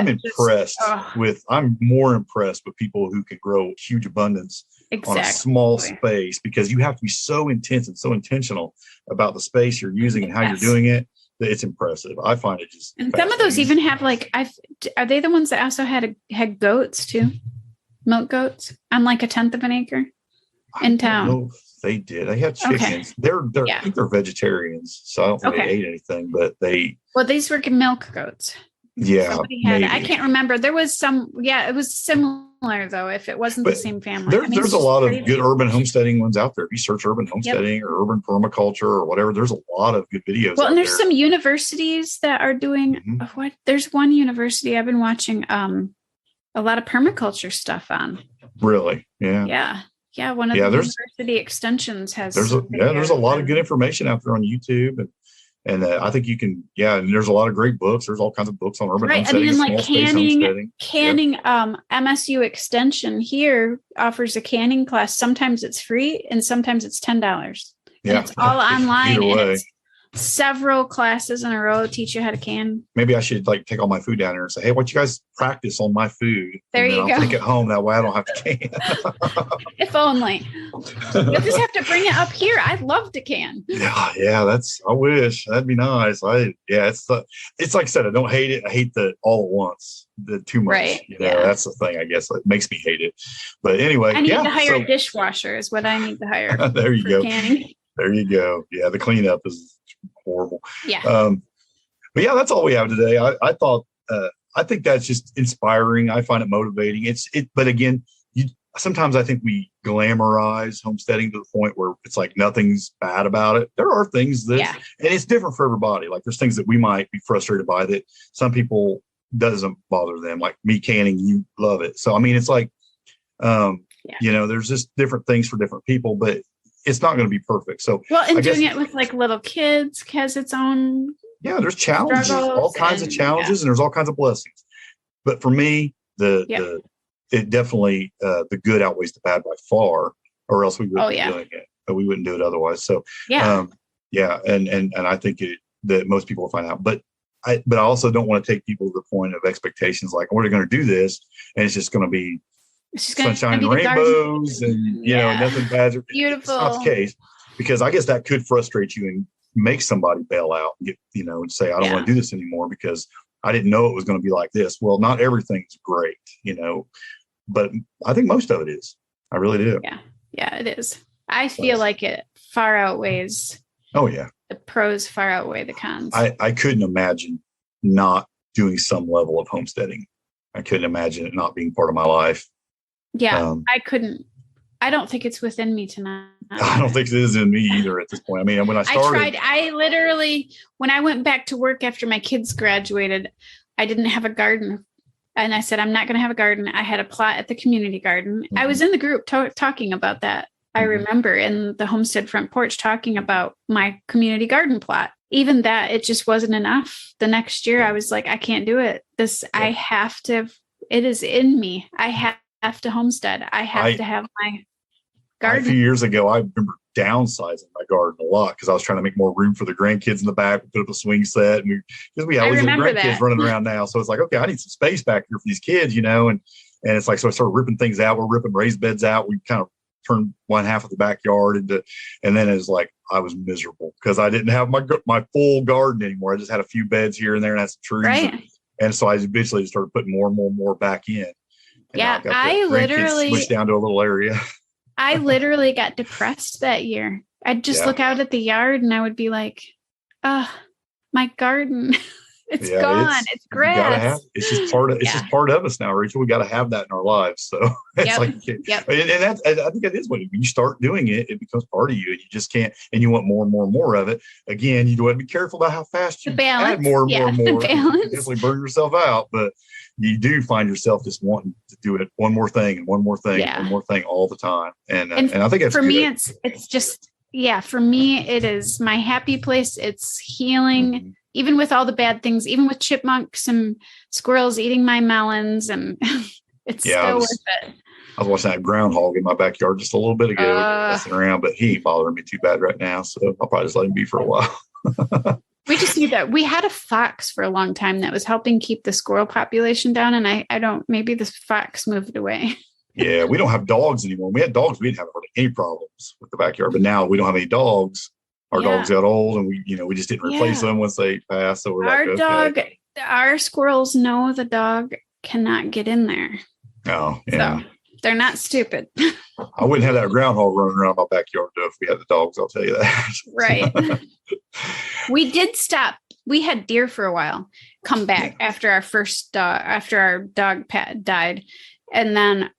I'm more impressed with people who can grow huge abundance on a small space, because you have to be so intense and so intentional about the space you're using and how you're doing it. It's impressive. I find it just. And some of those even have are they the ones that also had goats too? Milk goats on like 1/10 of an acre in town. They did. They had chickens. They're I think they're vegetarians, so I don't think they ate anything. But these were milk goats. Yeah, somebody had it. I can't remember. There was some. Yeah, it was similar though. If it wasn't the same family, there's a lot of good urban homesteading ones out there. If you search urban homesteading or urban permaculture or whatever, there's a lot of good videos. Well, and there's some universities that are doing what? There's one university I've been watching a lot of permaculture stuff on. Really? Yeah. Yeah, one of the university extensions has. There's a lot of good information out there on YouTube, and And I think you can, and there's a lot of great books. There's all kinds of books on urban homesteading, and like small space homesteading. Canning, MSU Extension here offers a canning class. Sometimes it's free and sometimes it's $10. And it's all online. And it's several classes in a row teach you how to can. Maybe I should like take all my food down there and say, hey, why don't you guys practice on my food? There you go. I'll take it home. That way I don't have to can. If only. You'll just have to bring it up here. I'd love to can. Yeah, I wish. That'd be nice. It's like I said, I don't hate it. I hate the all at once, the too much. Right. That's the thing, I guess. It makes me hate it. But anyway, I need to hire a dishwasher is what I need to hire. There you go. Canning. There you go. Yeah, the cleanup is horrible. Yeah. But that's all we have today. I thought I think that's just inspiring. I find it motivating. But again, sometimes I think we glamorize homesteading to the point where it's like nothing's bad about it. There are things that, and it's different for everybody. Like there's things that we might be frustrated by that some people doesn't bother them. Like me canning, you love it. So I mean, it's like, there's just different things for different people, but it's not going to be perfect. So doing it with like little kids has its own. Yeah, there's challenges, all kinds of challenges, and there's all kinds of blessings. But for me, it definitely the good outweighs the bad by far, or else we wouldn't be doing it. But we wouldn't do it otherwise. So and I think that most people will find out. But I also don't want to take people to the point of expectations like we're going to do this, and it's just going to be sunshine and rainbows and nothing bad. Beautiful. It's not the case, because I guess that could frustrate you and make somebody bail out and get, and say, I don't want to do this anymore because I didn't know it was going to be like this. Well, not everything's great, but I think most of it is. I really do. Yeah, it is. I feel like it far outweighs. Oh yeah. The pros far outweigh the cons. I couldn't imagine not doing some level of homesteading. I couldn't imagine it not being part of my life. Yeah, I couldn't. I don't think it's within me tonight. I don't think it is in me either at this point. I mean, when I started, I literally, when I went back to work after my kids graduated, I didn't have a garden. And I said, I'm not going to have a garden. I had a plot at the community garden. Mm-hmm. I was in the group talking about that. Mm-hmm. I remember in the Homestead front porch talking about my community garden plot. Even that, it just wasn't enough. The next year, I was like, I can't do it. I have to, it is in me. I have to homestead. I have to have my garden. A few years ago, I remember downsizing my garden a lot because I was trying to make more room for the grandkids in the back. We put up a swing set, and we always have grandkids running around now. So it's like, okay, I need some space back here for these kids, and it's like, so I started ripping things out. We're ripping raised beds out. We kind of turned one half of the backyard and then it was like I was miserable because I didn't have my full garden anymore. I just had a few beds here and there and had some trees. Right. And so I eventually started putting more and more back in. And I literally switched down to a little area. I literally got depressed that year. I'd just look out at the yard and I would be like, my garden, it's gone. It's grass. It's just part of, just part of us now, Rachel. We got to have that in our lives. So it's and that's, I think that is when you start doing it, it becomes part of you and you just can't, and you want more and more and more of it. Again, you do have to be careful about how fast you add more and more and more. You definitely burn yourself out, but you do find yourself just wanting to do it one more thing and one more thing and one more thing all the time. And I think that's for me, it's just, for me, it is my happy place. It's healing, even with all the bad things, even with chipmunks and squirrels eating my melons, and it's still worth it. I was watching that groundhog in my backyard just a little bit ago, messing around, but he ain't bothering me too bad right now. So I'll probably just let him be for a while. We just need that. We had a fox for a long time that was helping keep the squirrel population down. And I don't, maybe the fox moved away. Yeah, we don't have dogs anymore. When we had dogs, we didn't have any problems with the backyard. But now we don't have any dogs. Our dogs got old and we just didn't replace them once they passed. So we're our squirrels know the dog cannot get in there. Oh, yeah. So they're not stupid. I wouldn't have that groundhog running around my backyard though if we had the dogs, I'll tell you that. Right. We did stop. We had deer for a while come back after our first dog, after our dog Pat died. And then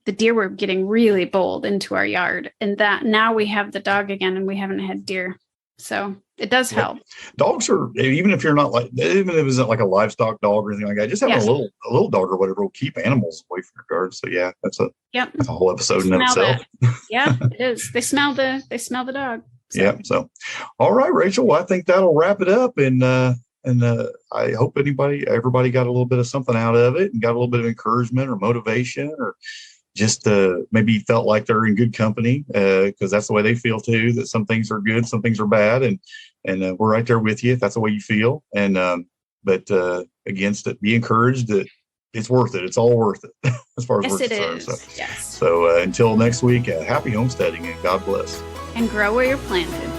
the deer were getting really bold into our yard. And that now we have the dog again and we haven't had deer. So it does help. Dogs are, even if you're not like, even if it isn't like a livestock dog or anything like that, just having a little dog or whatever will keep animals away from your garden. So that's a whole episode in itself. Yeah, it is. They smell the dog. Yeah. So, all right, Rachel. Well, I think that'll wrap it up. And I hope everybody got a little bit of something out of it and got a little bit of encouragement or motivation, or just maybe felt like they're in good company, because that's the way they feel too, that some things are good, some things are bad. And we're right there with you if that's the way you feel. And, but against it, be encouraged that it's worth it. It's all worth it as far as we're concerned. Yes. So until next week, happy homesteading and God bless. And grow where you're planted.